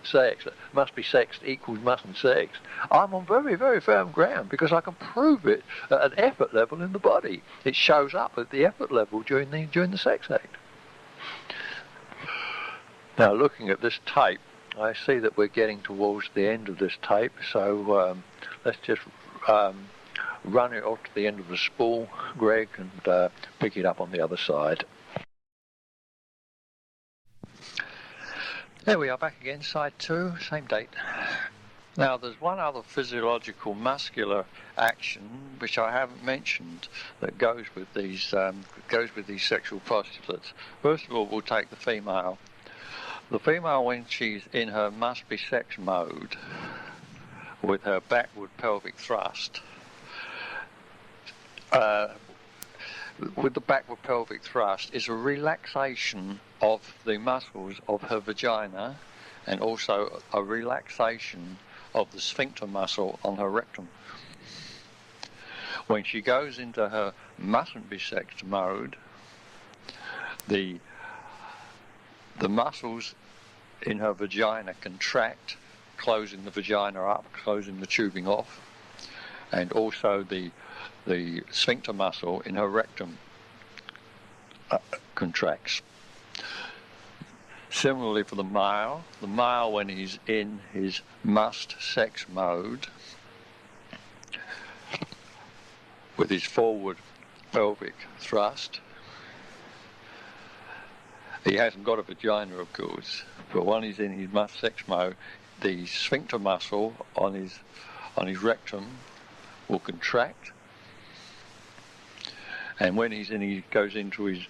sex, must be sexed equals mustn't sex, I'm on very, very firm ground because I can prove it at an effort level in the body. It shows up at the effort level during the sex act. Now, looking at this tape, I see that we're getting towards the end of this tape, so let's just run it off to the end of the spool, Greg, and pick it up on the other side. There we are, back again, side 2, same date. Now, there's one other physiological muscular action which I haven't mentioned that goes with these sexual postulates. First of all, we'll take the female. The female, when she's in her must be sex mode with her backward pelvic thrust, with the backward pelvic thrust is a relaxation of the muscles of her vagina and also a relaxation of the sphincter muscle on her rectum. When she goes into her mustn't be sexed mode, the the muscles in her vagina contract, closing the vagina up, closing the tubing off, and also the sphincter muscle in her rectum contracts. Similarly for the male when he's in his must sex mode with his forward pelvic thrust, he hasn't got a vagina, of course, but when he's in his must sex mode, the sphincter muscle on his rectum will contract, and when he goes into his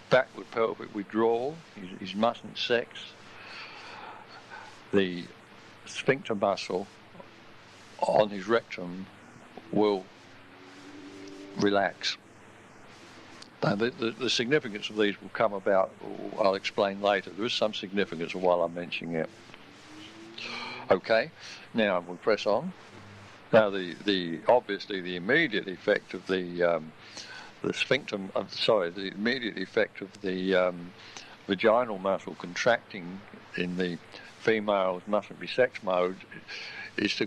backward pelvic withdrawal, his mustn't sex, the sphincter muscle on his rectum will relax. Now, the significance of these will come about, I'll explain later. There is some significance while I'm mentioning it. Okay, now we'll press on. Now, obviously the immediate effect of the immediate effect of the vaginal muscle contracting in the female's mustn't be sex mode is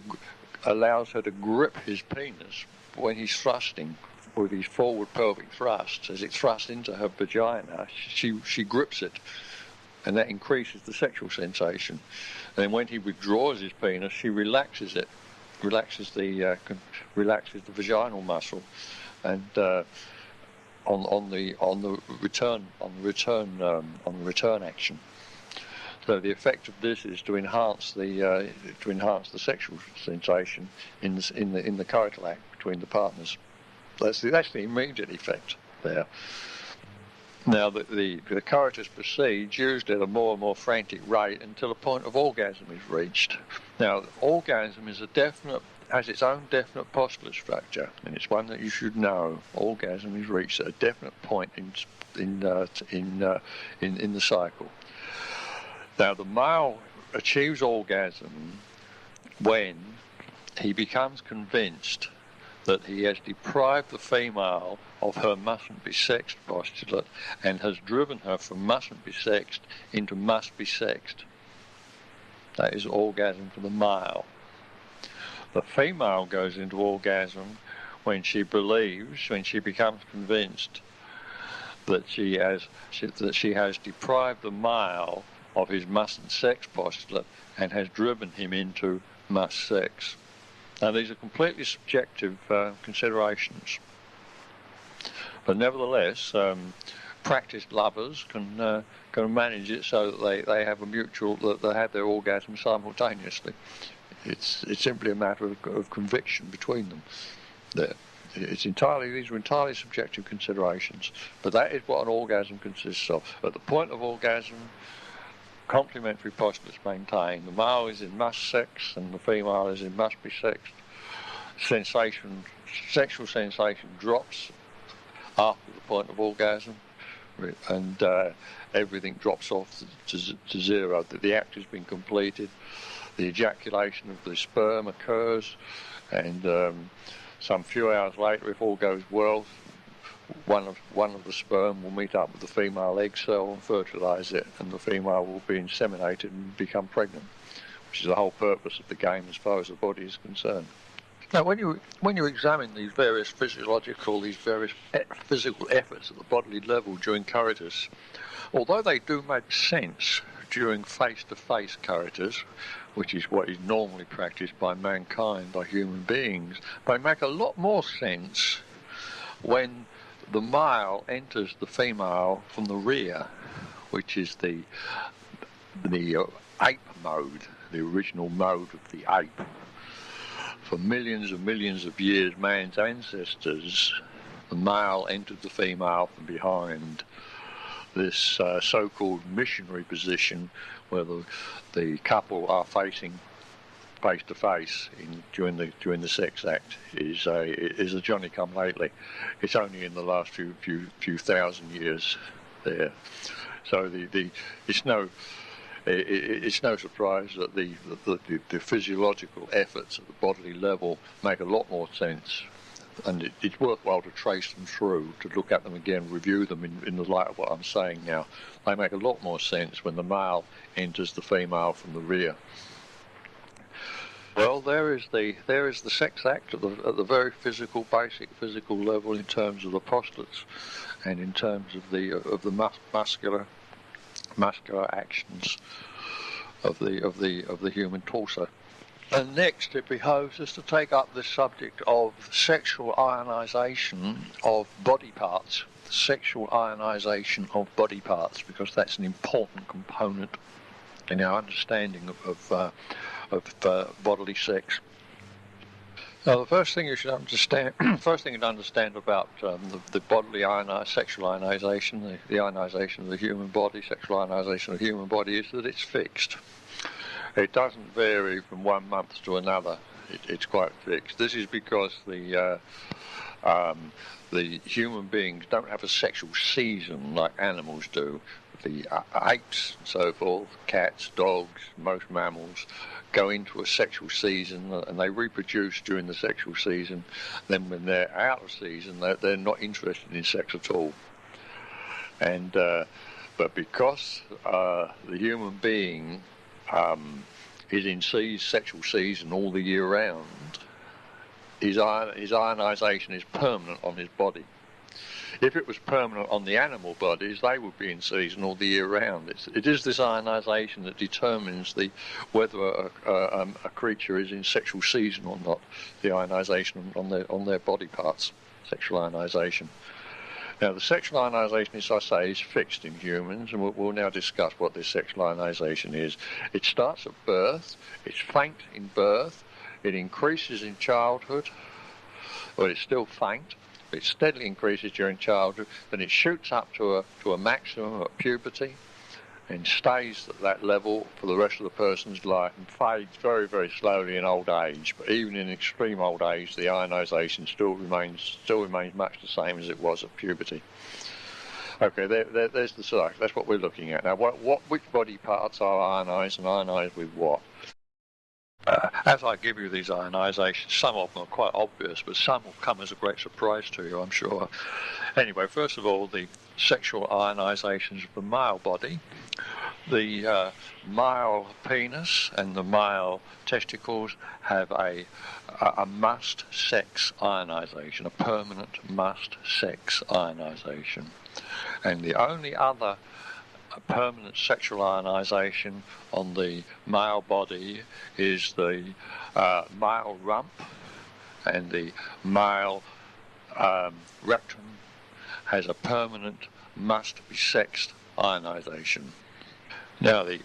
allows her to grip his penis when he's thrusting with his forward pelvic thrust. As it thrusts into her vagina, she grips it, and that increases the sexual sensation. And then when he withdraws his penis, she relaxes it, relaxes the vaginal muscle, and on the return action. So the effect of this is to enhance the sexual sensation in the coital act between the partners. That's the immediate effect there. Now the coitus proceeds usually at a more and more frantic rate until a point of orgasm is reached. Now orgasm has its own definite postular structure, and it's one that you should know. Orgasm is reached at a definite point in the cycle. Now the male achieves orgasm when he becomes convinced that he has deprived the female of her mustn't be sexed postulate and has driven her from mustn't be sexed into must be sexed. That is orgasm for the male. The female goes into orgasm when she becomes convinced that she has deprived the male of his mustn't sex postulate and has driven him into must sex. Now these are completely subjective considerations, but nevertheless, practiced lovers can manage it so that they have they have their orgasm simultaneously. It's simply a matter of conviction between them. There, these are entirely subjective considerations, but that is what an orgasm consists of. At the point of orgasm, complementary postulates maintained. The male is in must sex and the female is in must be sexed. Sexual sensation drops after the point of orgasm, and everything drops off to zero. The act has been completed. The ejaculation of the sperm occurs, and some few hours later, if all goes well, one of the sperm will meet up with the female egg cell and fertilise it, and the female will be inseminated and become pregnant, which is the whole purpose of the game as far as the body is concerned. Now, when you examine these various physical efforts at the bodily level during coitus, although they do make sense during face-to-face coitus, which is what is normally practiced by mankind, by human beings, they make a lot more sense when the male enters the female from the rear, which is the ape mode, the original mode of the ape. For millions and millions of years, man's ancestors, the male entered the female from behind. This so-called missionary position, where the couple are facing face to face during the sex act, is a Johnny-come-lately. It's only in the last few thousand years there. So it's no surprise that the physiological efforts at the bodily level make a lot more sense and it's worthwhile to trace them through, to look at them again, review them in the light of what I'm saying now. They make a lot more sense when the male enters the female from the rear. Well, there is the sex act at the very basic physical level in terms of the postulates, and in terms of the muscular actions of the human torso. And next, it behoves us to take up the subject of sexual ionisation of body parts. Sexual ionisation of body parts, because that's an important component in our understanding of bodily sex. Now, the first thing you should understand, about the bodily sexual ionisation, the ionisation of the human body, sexual ionisation of the human body, is that it's fixed. It doesn't vary from 1 month to another. It's quite fixed. This is because the human beings don't have a sexual season like animals do. The apes and so forth, cats, dogs, most mammals, go into a sexual season and they reproduce during the sexual season. Then when they're out of season, they're not interested in sex at all. And but because the human being is in sexual season all the year round, his ionisation is permanent on his body. If it was permanent on the animal bodies, they would be in season all the year round. It is this ionisation that determines whether a creature is in sexual season or not. The ionisation on their body parts, sexual ionisation. Now, the sexual ionisation, as I say, is fixed in humans, and we'll now discuss what this sexual ionisation is. It starts at birth. It's faint in birth. It increases in childhood. Well, it's still faint. It steadily increases during childhood, then it shoots up to a maximum at puberty and stays at that level for the rest of the person's life and fades very, very slowly in old age. But even in extreme old age, the ionisation still remains much the same as it was at puberty. Okay, there's the cycle. That's what we're looking at. Now, which body parts are ionised, and ionised with what? As I give you these ionisations, some of them are quite obvious, but some will come as a great surprise to you, I'm sure. Anyway, first of all, the sexual ionisations of the male body. The male penis and the male testicles have a must-sex ionisation, a permanent must-sex ionisation. And the only other permanent sexual ionisation on the male body is the male rump, and the male rectum has a permanent must-be-sexed ionisation. Now, the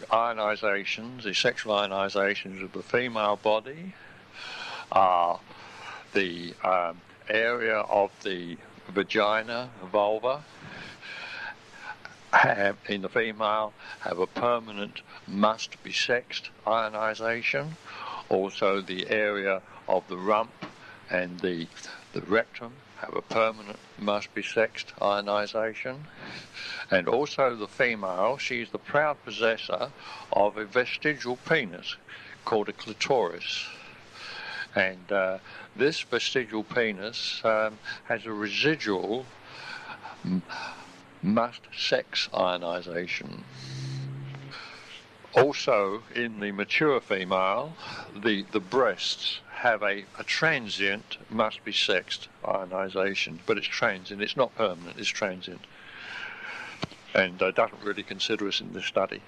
sexual ionisations of the female body are the area of the vagina, vulva, in the female have a permanent must-be-sexed ionisation. Also, the area of the rump and the rectum have a permanent must-be-sexed ionisation. And also the female, she's the proud possessor of a vestigial penis called a clitoris. And this vestigial penis has a residual must-sex ionisation. Also, in the mature female, the breasts have a transient must-be-sexed ionisation, but it's transient. It's not permanent. It's transient, and doesn't really consider us in this study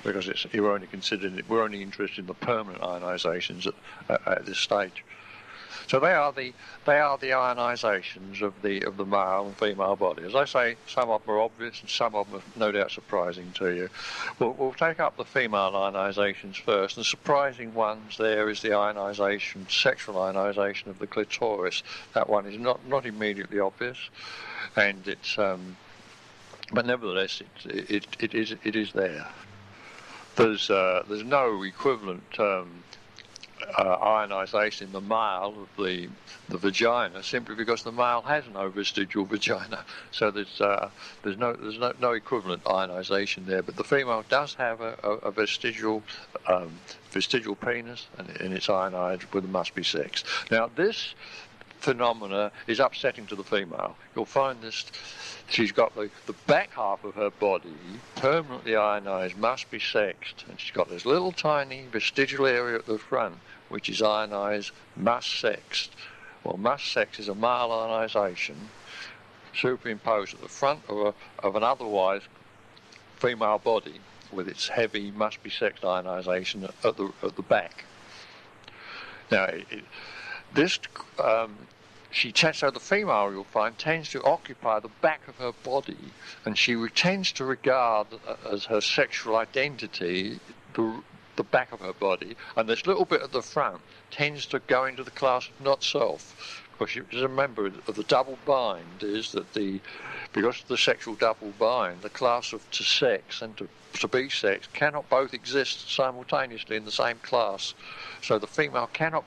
because we're only interested in the permanent ionisations at this stage. So they are the ionisations of the male and female body. As I say, some of them are obvious and some of them are no doubt surprising to you. We'll take up the female ionisations first. The surprising ones there is the sexual ionisation of the clitoris. That one is not immediately obvious, and it's but nevertheless it is there. There's no equivalent ionisation in the male of the vagina, simply because the male has no vestigial vagina. So there's no equivalent ionisation there. But the female does have a vestigial penis, and it's ionised with a must-be-sex. Now, this phenomena is upsetting to the female. You'll find this, she's got the back half of her body permanently ionised, must be sexed, and she's got this little tiny vestigial area at the front which is ionised, must sexed. Well, must sex is a male ionisation superimposed at the front of an otherwise female body with its heavy must be sexed ionisation at the back. Now, so the female, you'll find, tends to occupy the back of her body, and she tends to regard as her sexual identity the back of her body, and this little bit at the front tends to go into the class of not self. Because you remember that the double bind is that because of the sexual double bind, the class of to sex and to be sex cannot both exist simultaneously in the same class. So the female cannot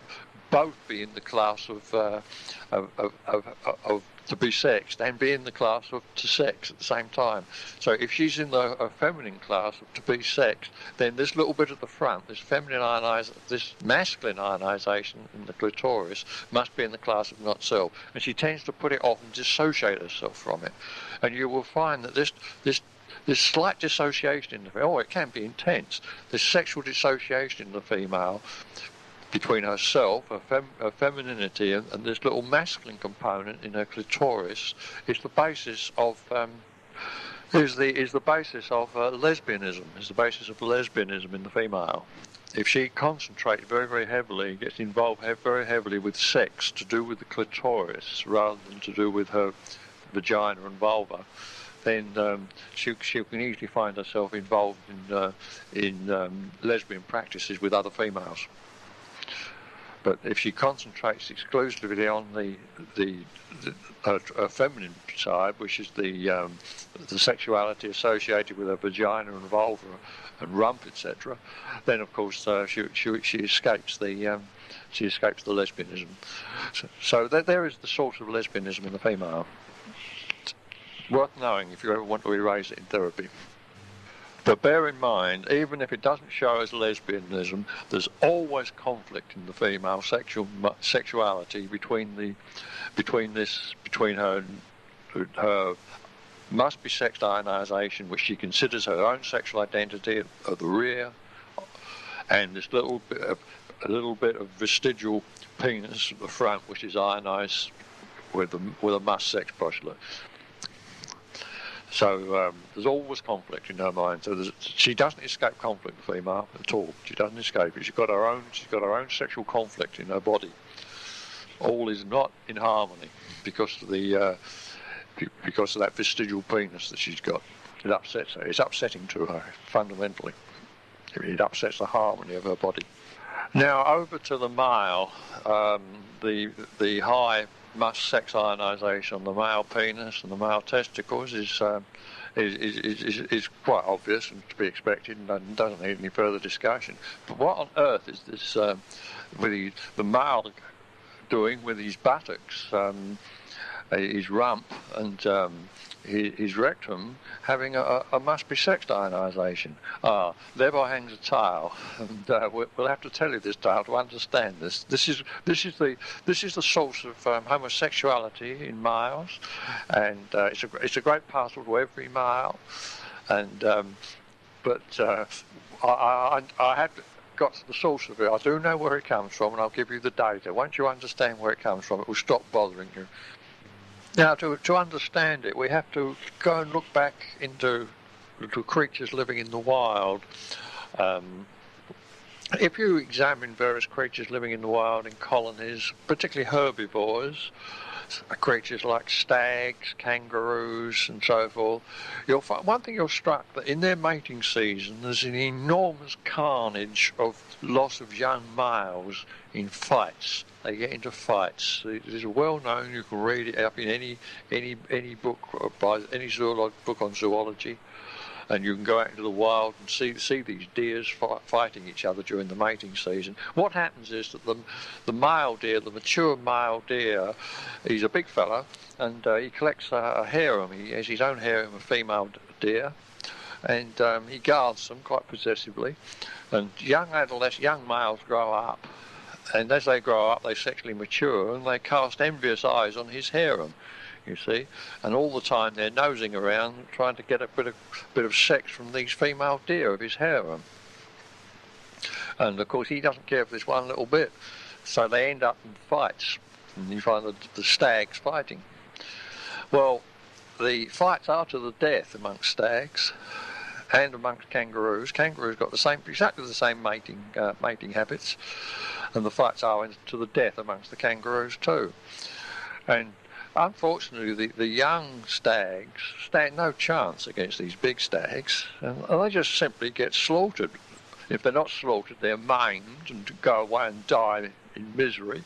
both be in the class of to be sexed and be in the class of to sex at the same time. So if she's in the feminine class of to be sexed, then this little bit at the front, this this masculine ionisation in the clitoris, must be in the class of not self, and she tends to put it off and dissociate herself from it. And you will find that this slight dissociation in the female, it can be intense. This sexual dissociation in the female between herself, her femininity, and this little masculine component in her clitoris is the basis of lesbianism. Is the basis of lesbianism in the female. If she concentrates very, very heavily, gets involved very heavily with sex to do with the clitoris rather than to do with her vagina and vulva, then she can easily find herself involved in lesbian practices with other females. But if she concentrates exclusively on her feminine side, which is the sexuality associated with her vagina and vulva and rump, etc., then of course she escapes the lesbianism. So there is the source of lesbianism in the female. It's worth knowing if you ever want to erase it in therapy. But bear in mind, even if it doesn't show as lesbianism, there's always conflict in the female sexuality between her must be sexed ionisation, which she considers her own sexual identity at the rear, and this little bit of vestigial penis at the front, which is ionised with a must sex postulate. So there's always conflict in her mind. So she doesn't escape conflict, the female, at all. She doesn't escape it. She's got her own sexual conflict in her body. All is not in harmony because of that vestigial penis that she's got. It upsets her. It's upsetting to her fundamentally. It upsets the harmony of her body. Now over to the male. The high must sex ionisation on the male penis and the male testicles is quite obvious and to be expected and doesn't need any further discussion. But what on earth is this with the male doing with his buttocks, his rump and his rectum having a must be sexed ionisation? Thereby hangs a tale, and we'll have to tell you this tale to understand this. This is the source of homosexuality in males, and it's a great puzzle to every male. And but I have got to the source of it. I do know where it comes from, and I'll give you the data. Once you understand where it comes from, it will stop bothering you. Now, to understand it, we have to go and look back into creatures living in the wild. If you examine various creatures living in the wild in colonies, particularly herbivores, creatures like stags, kangaroos and so forth, you'll find one thing you're struck that in their mating season there's an enormous carnage of loss of young males in fights. They get into fights. It is well known. You can read it up in any book by any book on zoology, and you can go out into the wild and see these deers fighting each other during the mating season. What happens is that the male deer, the mature male deer, he's a big fella, and he collects a harem. He has his own harem of female deer, and he guards them quite possessively. And young males grow up, And as they grow up, they sexually mature, and they cast envious eyes on his harem, you see. And all the time they're nosing around, trying to get a bit of sex from these female deer of his harem. And of course he doesn't care for this one little bit. So they end up in fights, and you find the stags fighting. Well, the fights are to the death amongst stags and amongst kangaroos. Kangaroos got exactly the same mating habits, and the fights are to the death amongst the kangaroos too. And unfortunately, the young stags stand no chance against these big stags, and they just simply get slaughtered. If they're not slaughtered, they're maimed and go away and die in misery.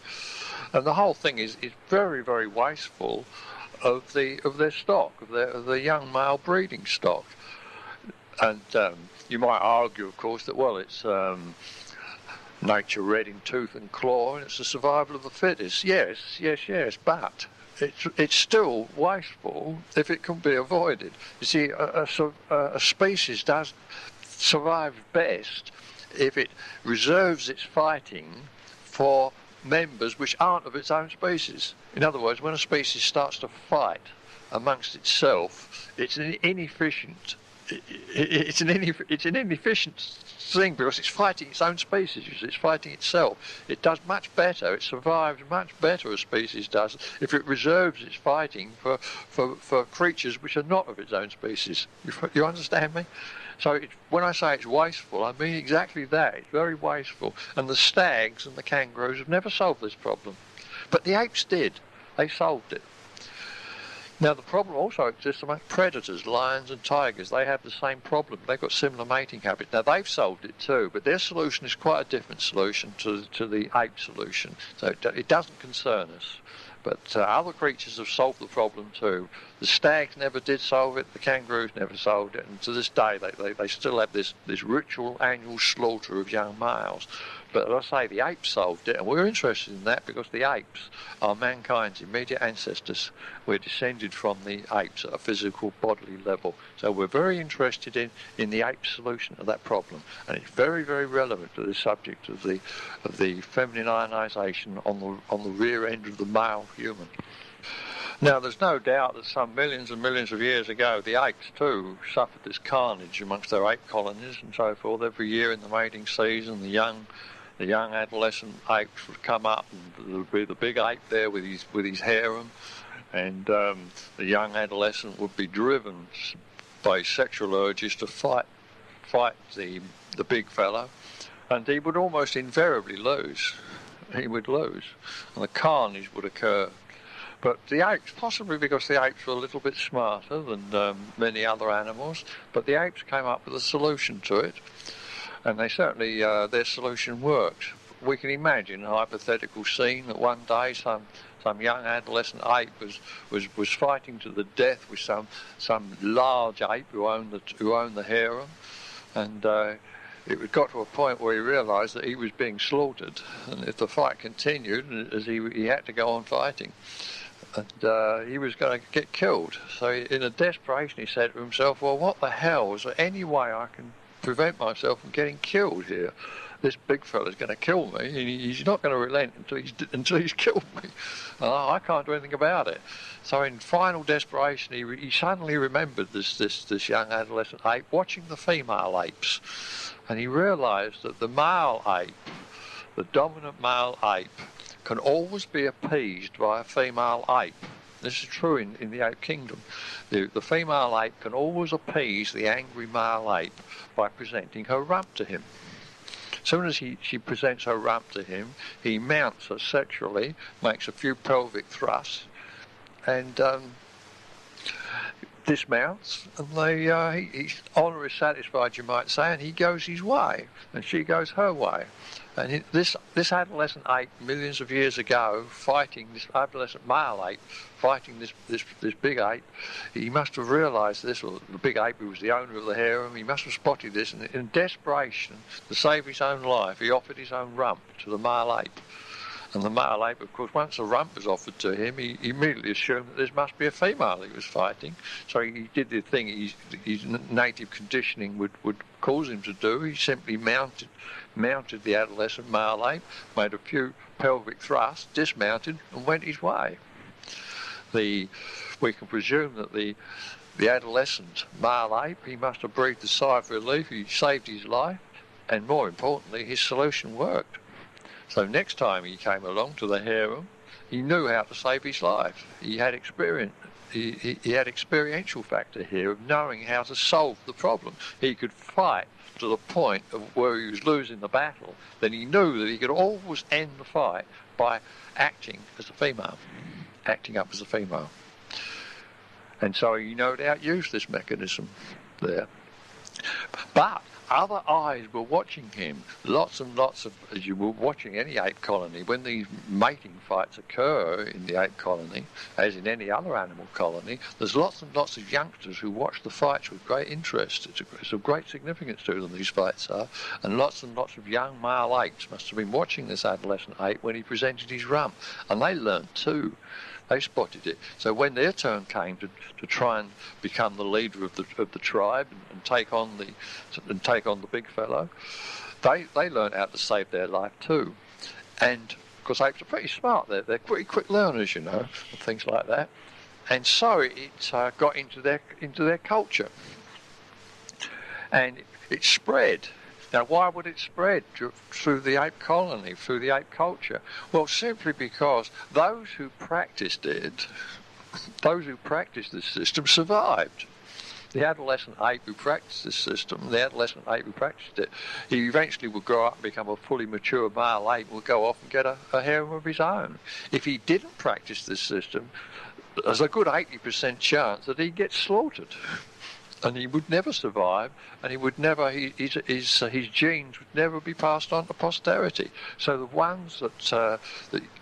And the whole thing is very, very wasteful of their stock, of the young male breeding stock. And you might argue, of course, that, well, it's nature red in tooth and claw, and it's the survival of the fittest. Yes, but it's still wasteful if it can be avoided. You see, a species does survive best if it reserves its fighting for members which aren't of its own species. In other words, when a species starts to fight amongst itself, it's an inefficient thing, because it's fighting its own species. It's fighting itself. It does much better. It survives much better, a species does, if it reserves its fighting for creatures which are not of its own species. You understand me? So when I say it's wasteful, I mean exactly that. It's very wasteful. And the stags and the kangaroos have never solved this problem. But the apes did. They solved it. Now, the problem also exists among predators, lions and tigers. They have the same problem. They've got similar mating habits. Now, they've solved it too, but their solution is quite a different solution to the ape solution. So it doesn't concern us. But other creatures have solved the problem too. The stags never did solve it, the kangaroos never solved it, and to this day they still have this ritual annual slaughter of young males. But as I say, the apes solved it, and we're interested in that because the apes are mankind's immediate ancestors. We're descended from the apes at a physical bodily level. So we're very interested in the ape solution of that problem, and it's very, very relevant to the subject of the feminine ionisation on the rear end of the male human. Now, there's no doubt that some millions and millions of years ago, the apes too suffered this carnage amongst their ape colonies and so forth. Every year in the mating season, the young adolescent apes would come up, and there would be the big ape there with his harem, and the young adolescent would be driven by his sexual urges to fight the big fellow, and he would almost invariably lose. He would lose, and the carnage would occur. But the apes, possibly because the apes were a little bit smarter than many other animals, but the apes came up with a solution to it, and they certainly, their solution worked. We can imagine a hypothetical scene that one day some young adolescent ape was fighting to the death with some large ape who owned the harem, and it got to a point where he realised that he was being slaughtered, and if the fight continued, as he had to go on fighting, and he was going to get killed. So in a desperation he said to himself, well, what the hell, is there any way I can prevent myself from getting killed here? This big fella's going to kill me, and he's not going to relent until he's killed me. I can't do anything about it. So in final desperation, he suddenly remembered this young adolescent ape watching the female apes, and he realised that the male ape, the dominant male ape, can always be appeased by a female ape. This is true in the ape kingdom. The female ape can always appease the angry male ape by presenting her rump to him. As soon as she presents her rump to him, he mounts her sexually, makes a few pelvic thrusts, and dismounts, and his honour is satisfied, you might say, and he goes his way, and she goes her way. And this adolescent ape, millions of years ago, fighting this adolescent male ape, fighting this big ape, he must have realised this, or the big ape who was the owner of the harem, he must have spotted this, and in desperation, to save his own life, he offered his own rump to the male ape. And the male ape, of course, once a rump was offered to him, he immediately assumed that this must be a female he was fighting. So he did the thing his native conditioning would cause him to do. He simply mounted the adolescent male ape, made a few pelvic thrusts, dismounted, and went his way. We can presume that the adolescent male ape, he must have breathed a sigh of relief. He saved his life, and more importantly, his solution worked. So next time he came along to the harem, he knew how to save his life. He had experience. He had experiential factor here of knowing how to solve the problem. He could fight to the point of where he was losing the battle. Then he knew that he could always end the fight by acting as a female, acting up as a female. And so he no doubt used this mechanism there. But other eyes were watching him. Lots and lots of, as you were watching any ape colony, when these mating fights occur in the ape colony, as in any other animal colony, there's lots and lots of youngsters who watch the fights with great interest. It's of great significance to them, these fights are. And lots of young male apes must have been watching this adolescent ape when he presented his rump. And they learned too. They spotted it. So when their turn came to try and become the leader of the tribe and take on the big fellow, they learned how to save their life too. And of course, apes are pretty smart. They're pretty quick learners, you know, and things like that. And so it got into their culture, and it spread. Now, why would it spread through the ape colony, through the ape culture? Well, simply because those who practiced this system survived. The adolescent ape who practiced this system, he eventually would grow up and become a fully mature male ape and would go off and get a harem of his own. If he didn't practice this system, there's a good 80% chance that he'd get slaughtered. And he would never survive, and his genes would never be passed on to posterity. So the ones that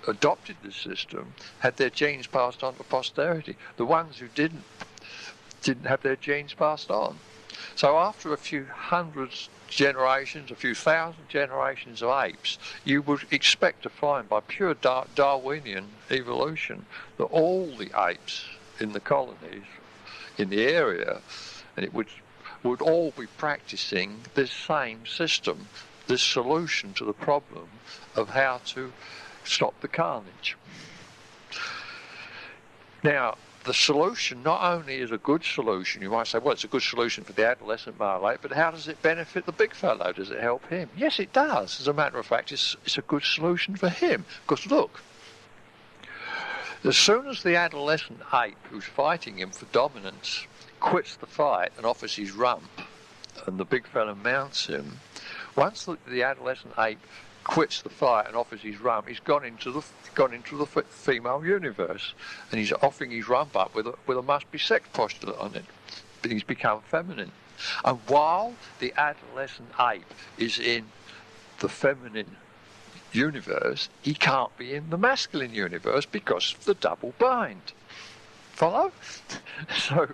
adopted the system had their genes passed on to posterity. The ones who didn't have their genes passed on. So after a few hundreds generations, a few thousand generations of apes, you would expect to find by pure Darwinian evolution that all the apes in the colonies, in the area, and it would all be practicing this same system, this solution to the problem of how to stop the carnage. Now, the solution not only is a good solution, you might say, well, it's a good solution for the adolescent male ape, but how does it benefit the big fellow? Does it help him? Yes, it does. As a matter of fact, it's a good solution for him. Because look, as soon as the adolescent ape who's fighting him for dominance quits the fight and offers his rump, and the big fella mounts him, once the adolescent ape quits the fight and offers his rump, he's gone into the female universe, and he's offering his rump up with a must-be sex postulate on it. But he's become feminine. And while the adolescent ape is in the feminine universe, he can't be in the masculine universe because of the double bind. Follow? So,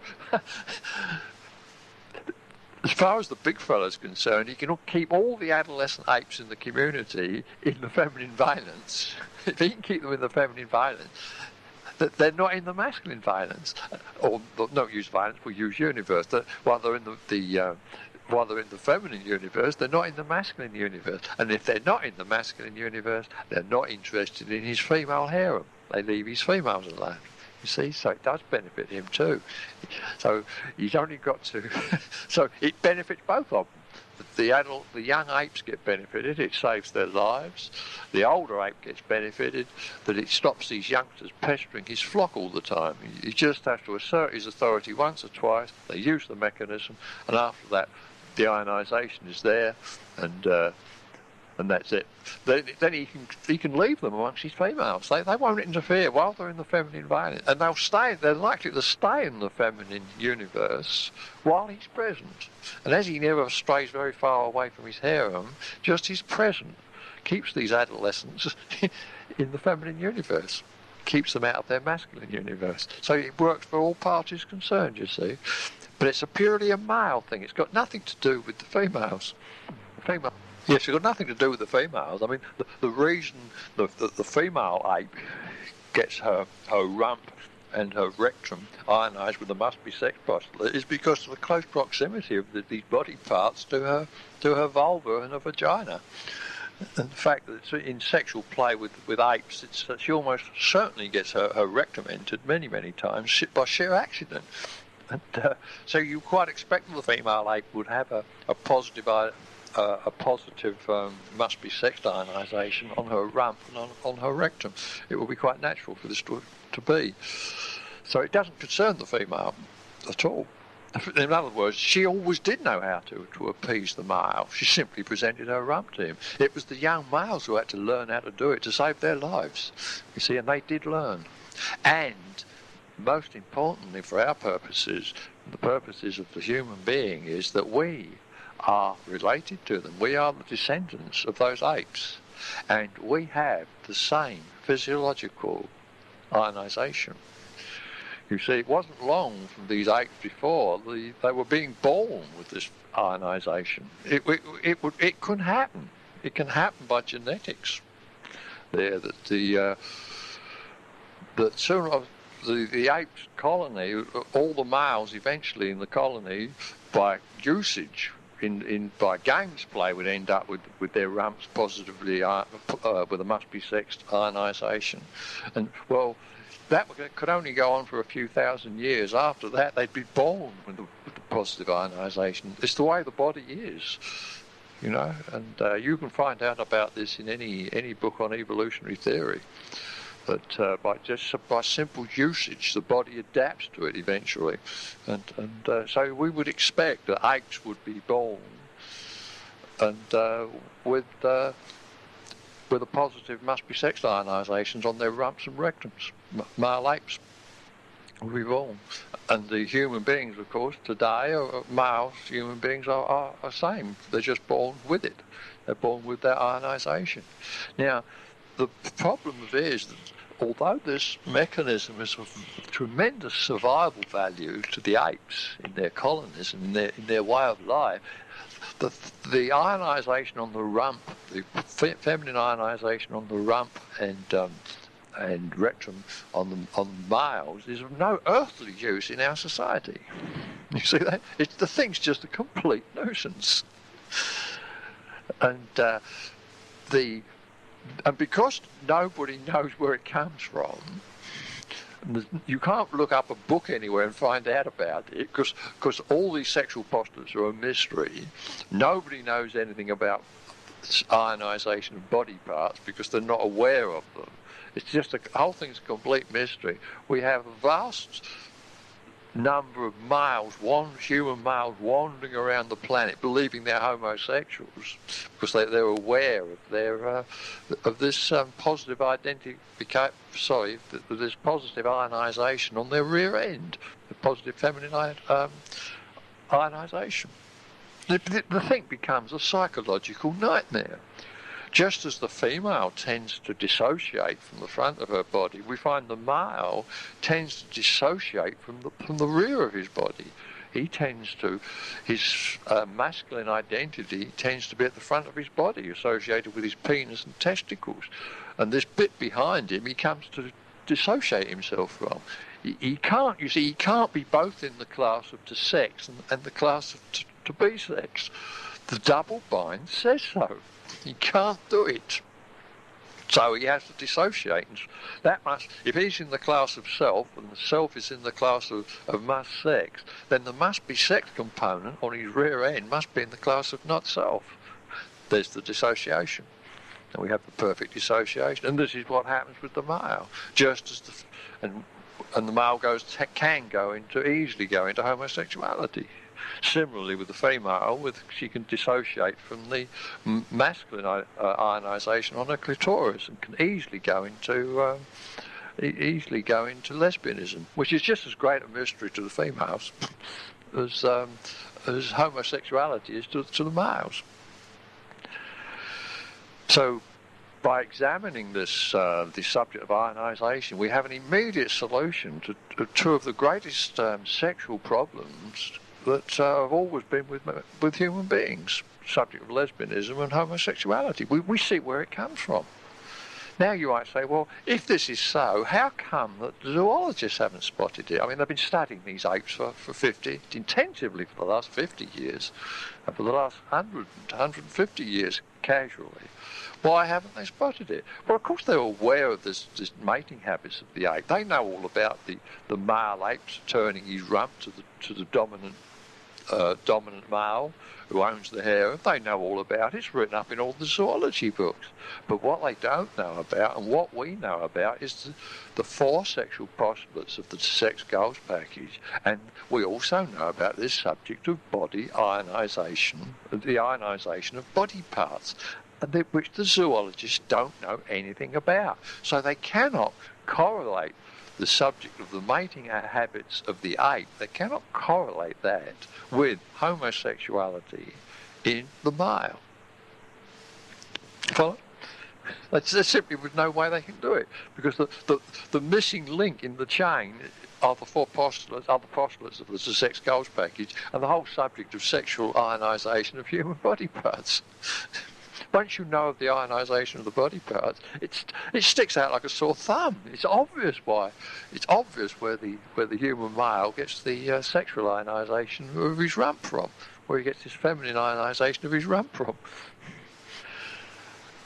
as far as the big fella's concerned, he can keep all the adolescent apes in the community in the feminine valence. If he can keep them in the feminine valence, they're not in the masculine valence. Or don't use valence, we'll use universe. While they're in while they're in the feminine universe, they're not in the masculine universe. And if they're not in the masculine universe, they're not interested in his female harem. They leave his females alone. You see, so it does benefit him too. So he's only got to. So it benefits both of them. The young apes get benefited. It saves their lives. The older ape gets benefited. That it stops these youngsters pestering his flock all the time. He just has to assert his authority once or twice. They use the mechanism, and after that, the ionisation is there, and that's it. Then he can leave them amongst his females. They won't interfere while they're in the feminine violence, and they're likely to stay in the feminine universe while he's present. And as he never strays very far away from his harem, just his presence keeps these adolescents in the feminine universe, keeps them out of their masculine universe. So it works for all parties concerned, you see. But it's purely a male thing. It's got nothing to do with the females. Yes, it's got nothing to do with the females. I mean, the reason the female ape gets her rump and her rectum ionised with the must-be sex postulate is because of the close proximity of these body parts to her vulva and her vagina. And the fact that in sexual play with apes, she almost certainly gets her rectum entered many, many times by sheer accident. And so you quite expect the female ape would have a positive must-be sex ionisation on her rump and on her rectum. It would be quite natural for this to be. So it doesn't concern the female at all. In other words, she always did know how to appease the male. She simply presented her rump to him. It was the young males who had to learn how to do it to save their lives, you see, and they did learn. And most importantly for our purposes, the purposes of the human being, is that we are related to them. We are the descendants of those apes, and we have the same physiological ionisation. You see, it wasn't long from these apes before they were being born with this ionisation. It can happen. It can happen by genetics. There, that soon the apes colony, all the males eventually in the colony, by usage, by games play, would end up with their rumps positively with a must-be sexed ionisation, and well, that could only go on for a few thousand years. After that, they'd be born with the positive ionisation. It's the way the body is, you know, and you can find out about this in any book on evolutionary theory. That by simple usage, the body adapts to it eventually, and so we would expect that apes would be born, and with a positive must-be sex ionisations on their rumps and rectums. Male apes will be born, and the human beings, of course, today are males. Human beings are the same. They're just born with it. They're born with their ionisation. Now, the problem is that although this mechanism is of tremendous survival value to the apes in their colonies and in their way of life, the ionisation on the rump, the feminine ionisation on the rump and rectum on the males is of no earthly use in our society. You see that? The thing's just a complete nuisance. And because nobody knows where it comes from, you can't look up a book anywhere and find out about it, because all these sexual postulates are a mystery. Nobody knows anything about ionisation of body parts because they're not aware of them. It's just the whole thing's a complete mystery. We have a vast number of human males wandering around the planet believing they're homosexuals because they're aware of this positive this positive ionisation on their rear end, the positive feminine ionisation. The thing becomes a psychological nightmare. Just as the female tends to dissociate from the front of her body, we find the male tends to dissociate from the rear of his body. His masculine identity tends to be at the front of his body, associated with his penis and testicles. And this bit behind him, he comes to dissociate himself from. He can't be both in the class of to sex and the class of to be sex. The double bind says so. He can't do it. So he has to dissociate. If he's in the class of self and the self is in the class of must sex, then the must be sex component on his rear end must be in the class of not self. There's the dissociation. And we have the perfect dissociation. And this is what happens with the male. Just as and the male can easily go into homosexuality. Similarly with the female, she can dissociate from the masculine ionisation on her clitoris and can easily go into lesbianism, which is just as great a mystery to the females as homosexuality is to the males. So, by examining this subject of ionisation, we have an immediate solution to two of the greatest sexual problems that have always been with human beings subject of lesbianism and homosexuality. We see where it comes from. Now you might say, well, if this is so, how come that zoologists haven't spotted it? I mean, they've been studying these apes for intensively for the last 50 years, and for the last 100 to 150 years casually. Why haven't they spotted it? Well, of course they're aware of this mating habits of the ape. They know all about the male apes turning his rump to the dominant male who owns the harem. They know all about it. It's written up in all the zoology books. But what they don't know about, and what we know about, is the four sexual postulates of the sex goals package. And we also know about this subject of body ionisation, the ionisation of body parts, which the zoologists don't know anything about. So they cannot correlate the subject of the mating habits of the ape. They cannot correlate that with homosexuality in the male. Follow? There simply was no way they can do it, because the missing link in the chain are the four postulates, are the postulates of the sex goals package, and the whole subject of sexual ionisation of human body parts. Once you know of the ionisation of the body parts, it sticks out like a sore thumb. It's obvious why. It's obvious where the human male gets the sexual ionisation of his rump from, where he gets his feminine ionisation of his rump from.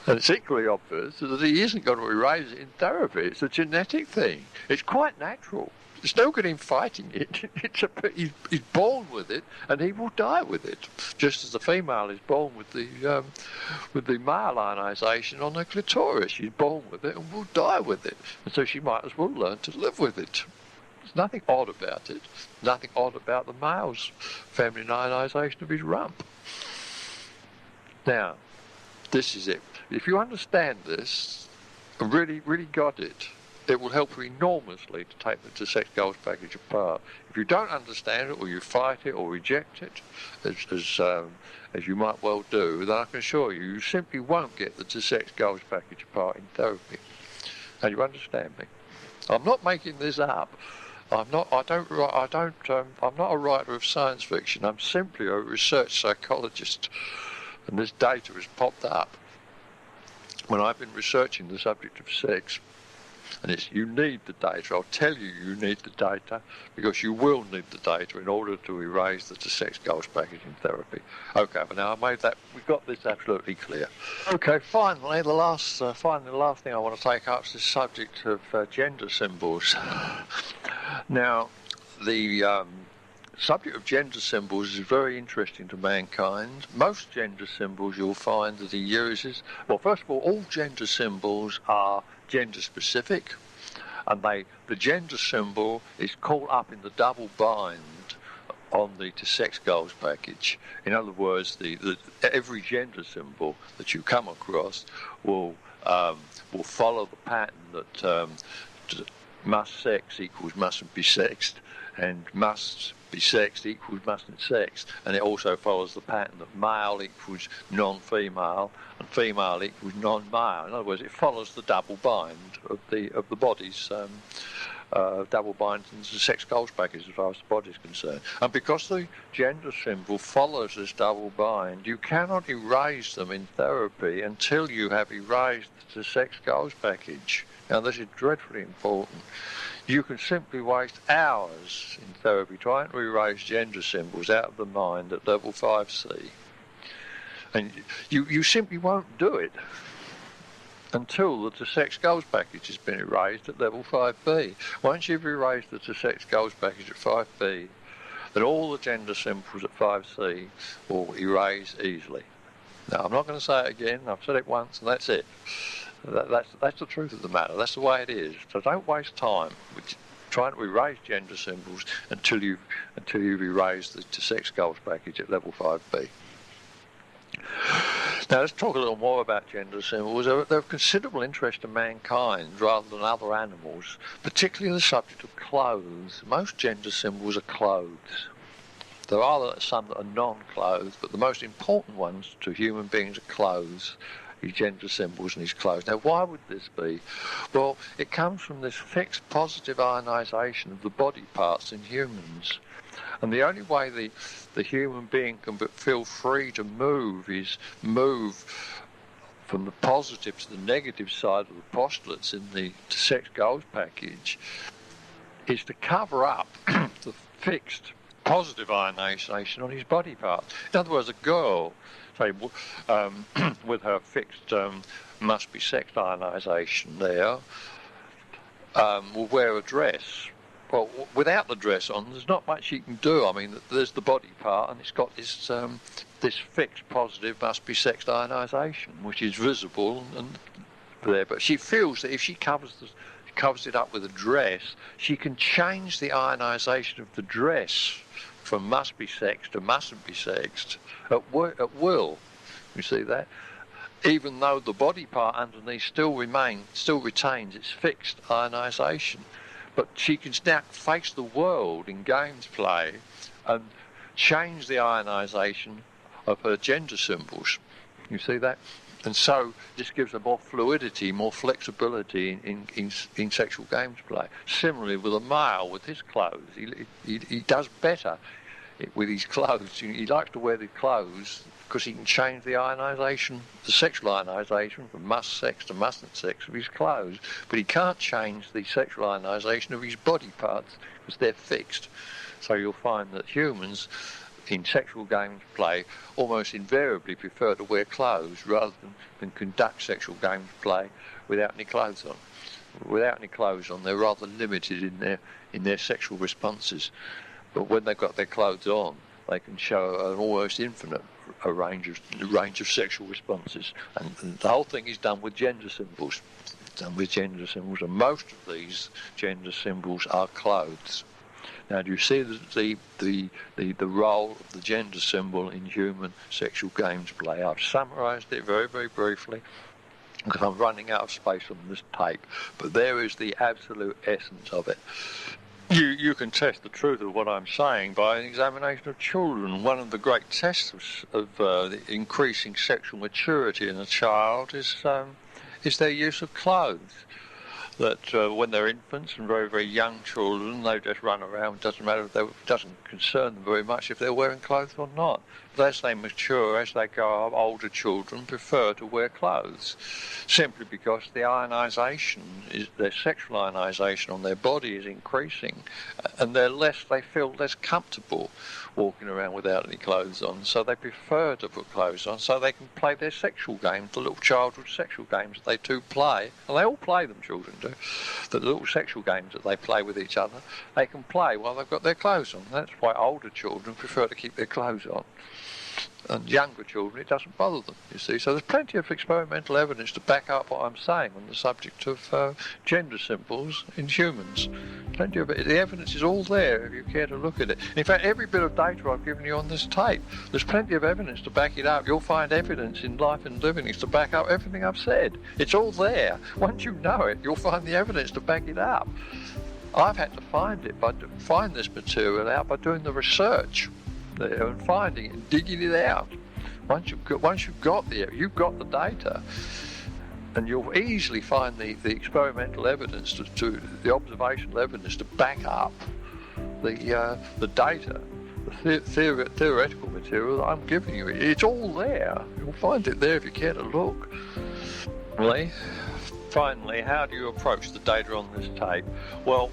And it's equally obvious that he isn't going to erase it in therapy. It's a genetic thing. It's quite natural. There's no good in fighting it. He's born with it, and he will die with it. Just as the female is born with the male ionisation on her clitoris. She's born with it and will die with it. And so she might as well learn to live with it. There's nothing odd about it. Nothing odd about the male's feminine ionisation of his rump. Now, this is it. If you understand this, and really got it, it will help you enormously to take the sex goals package apart. If you don't understand it, or you fight it, or reject it, as you might well do, then I can assure you, you simply won't get the sex goals package apart in therapy. And you understand me? I'm not making this up. I'm not a writer of science fiction. I'm simply a research psychologist, and this data has popped up when I've been researching the subject of sex. And you need the data. I'll tell you need the data, because you will need the data in order to erase the sex goals package in therapy. Okay, but now we've got this absolutely clear. Okay, finally, the last thing I want to take up is the subject of gender symbols. Now, the subject of gender symbols is very interesting to mankind. Most gender symbols you'll find that he uses, well, first of all gender symbols are gender specific, and the gender symbol is caught up in the double bind on the sex goals package. In other words, every gender symbol that you come across will follow the pattern that must sex equals mustn't be sexed, and must be sexed equals mustn't sex, and it also follows the pattern that male equals non-female and female equals non-male. In other words, it follows the double bind of the body's double bind in the sex goals package as far as the body is concerned. And because the gender symbol follows this double bind, you cannot erase them in therapy until you have erased the sex goals package. Now, this is dreadfully important. You can simply waste hours in therapy trying to erase gender symbols out of the mind at level 5C. And you simply won't do it until the sex goals package has been erased at level 5B. Once you've erased the sex goals package at 5B, then all the gender symbols at 5C will erase easily. Now, I'm not going to say it again. I've said it once, and that's it. That's the truth of the matter. That's the way it is. So don't waste time with trying to erase gender symbols until you've erased the sex goals package at level 5B. Now let's talk a little more about gender symbols. They're of considerable interest to mankind rather than other animals, particularly the subject of clothes. Most gender symbols are clothes. There are some that are non-clothes, but the most important ones to human beings are clothes. his gender symbols and his clothes. Now, why would this be? Well, it comes from this fixed positive ionisation of the body parts in humans. And the only way the human being can feel free to move is move from the positive to the negative side of the postulates in the sex goals package, is to cover up the fixed positive ionisation on his body parts. In other words, a girl, say, with her fixed must be sex ionisation there, will wear a dress. Well, without the dress on, there's not much you can do. I mean, there's the body part, and it's got this this fixed positive must be sex ionisation, which is visible and there. But she feels that if she covers it up with a dress, she can change the ionisation of the dress from must be sexed to mustn't be sexed at will. You see that? Even though the body part underneath still retains its fixed ionisation. But she can now face the world in games play and change the ionisation of her gender symbols. You see that? And so this gives her more fluidity, more flexibility in sexual games play. Similarly with a male with his clothes, he does better with his clothes. He likes to wear the clothes because he can change the ionisation, the sexual ionisation from must sex to mustn't sex of his clothes, but he can't change the sexual ionisation of his body parts because they're fixed. So you'll find that humans in sexual games play almost invariably prefer to wear clothes rather than conduct sexual games play without any clothes on. Without any clothes on, they're rather limited in their sexual responses. But when they've got their clothes on, they can show an almost infinite range of sexual responses. And the whole thing is done with gender symbols. Done with gender symbols, and most of these gender symbols are clothes. Now, do you see the role of the gender symbol in human sexual games play? I've summarised it very, very briefly because I'm running out of space on this tape, but there is the absolute essence of it. You can test the truth of what I'm saying by an examination of children. One of the great tests of the increasing sexual maturity in a child is their use of clothes. That when they're infants and very, very young children, they just run around. It doesn't matter it doesn't concern them very much if they're wearing clothes or not. But as they mature, as they grow up, older children prefer to wear clothes, simply because the ionisation, their sexual ionisation on their body is increasing, and they feel less comfortable walking around without any clothes on, so they prefer to put clothes on so they can play their sexual games, the little childhood sexual games that they do play, and they all play them, children do, the little sexual games that they play with each other, they can play while they've got their clothes on. That's why older children prefer to keep their clothes on. And younger children, it doesn't bother them, you see. So there's plenty of experimental evidence to back up what I'm saying on the subject of gender symbols in humans. Plenty of it. The evidence is all there if you care to look at it. In fact, every bit of data I've given you on this tape, there's plenty of evidence to back it up. You'll find evidence in Life and Living to back up everything I've said. It's all there. Once you know it, you'll find the evidence to back it up. I've had to find this material out by doing the research there and finding it and digging it out. Once you've got the data, and you'll easily find the experimental evidence the observational evidence to back up the data, the theoretical material that I'm giving you. It's all there. You'll find it there if you care to look. Finally, how do you approach the data on this tape? Well,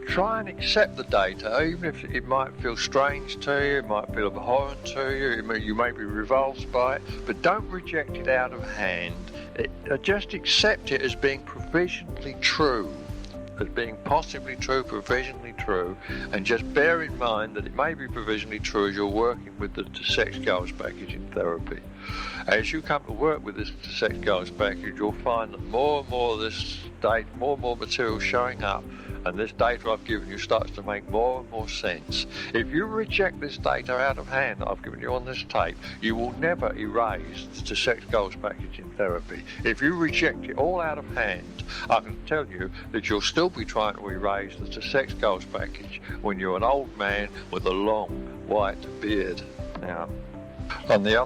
try and accept the data, even if it might feel strange to you, it might feel abhorrent to you, you may be repulsed by it, but don't reject it out of hand. Just accept it as being provisionally true, as being possibly true, provisionally true, and just bear in mind that it may be provisionally true as you're working with the sex goals package in therapy. As you come to work with this sex goals package, you'll find that more and more of this data, more and more material showing up, and this data I've given you starts to make more and more sense. If you reject this data out of hand that I've given you on this tape, you will never erase the sex goals package in therapy. If you reject it all out of hand, I can tell you that you'll still be trying to erase the sex goals package when you're an old man with a long white beard. Now, On the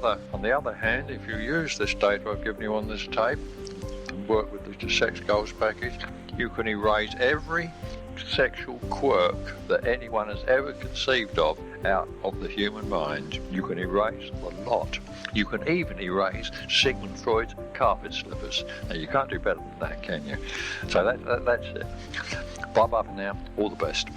other hand, if you use this data I've given you on this tape and work with the sex goals package, you can erase every sexual quirk that anyone has ever conceived of out of the human mind. You can erase a lot. You can even erase Sigmund Freud's carpet slippers. Now you can't do better than that, can you? So that's it. Bye bye for now. All the best.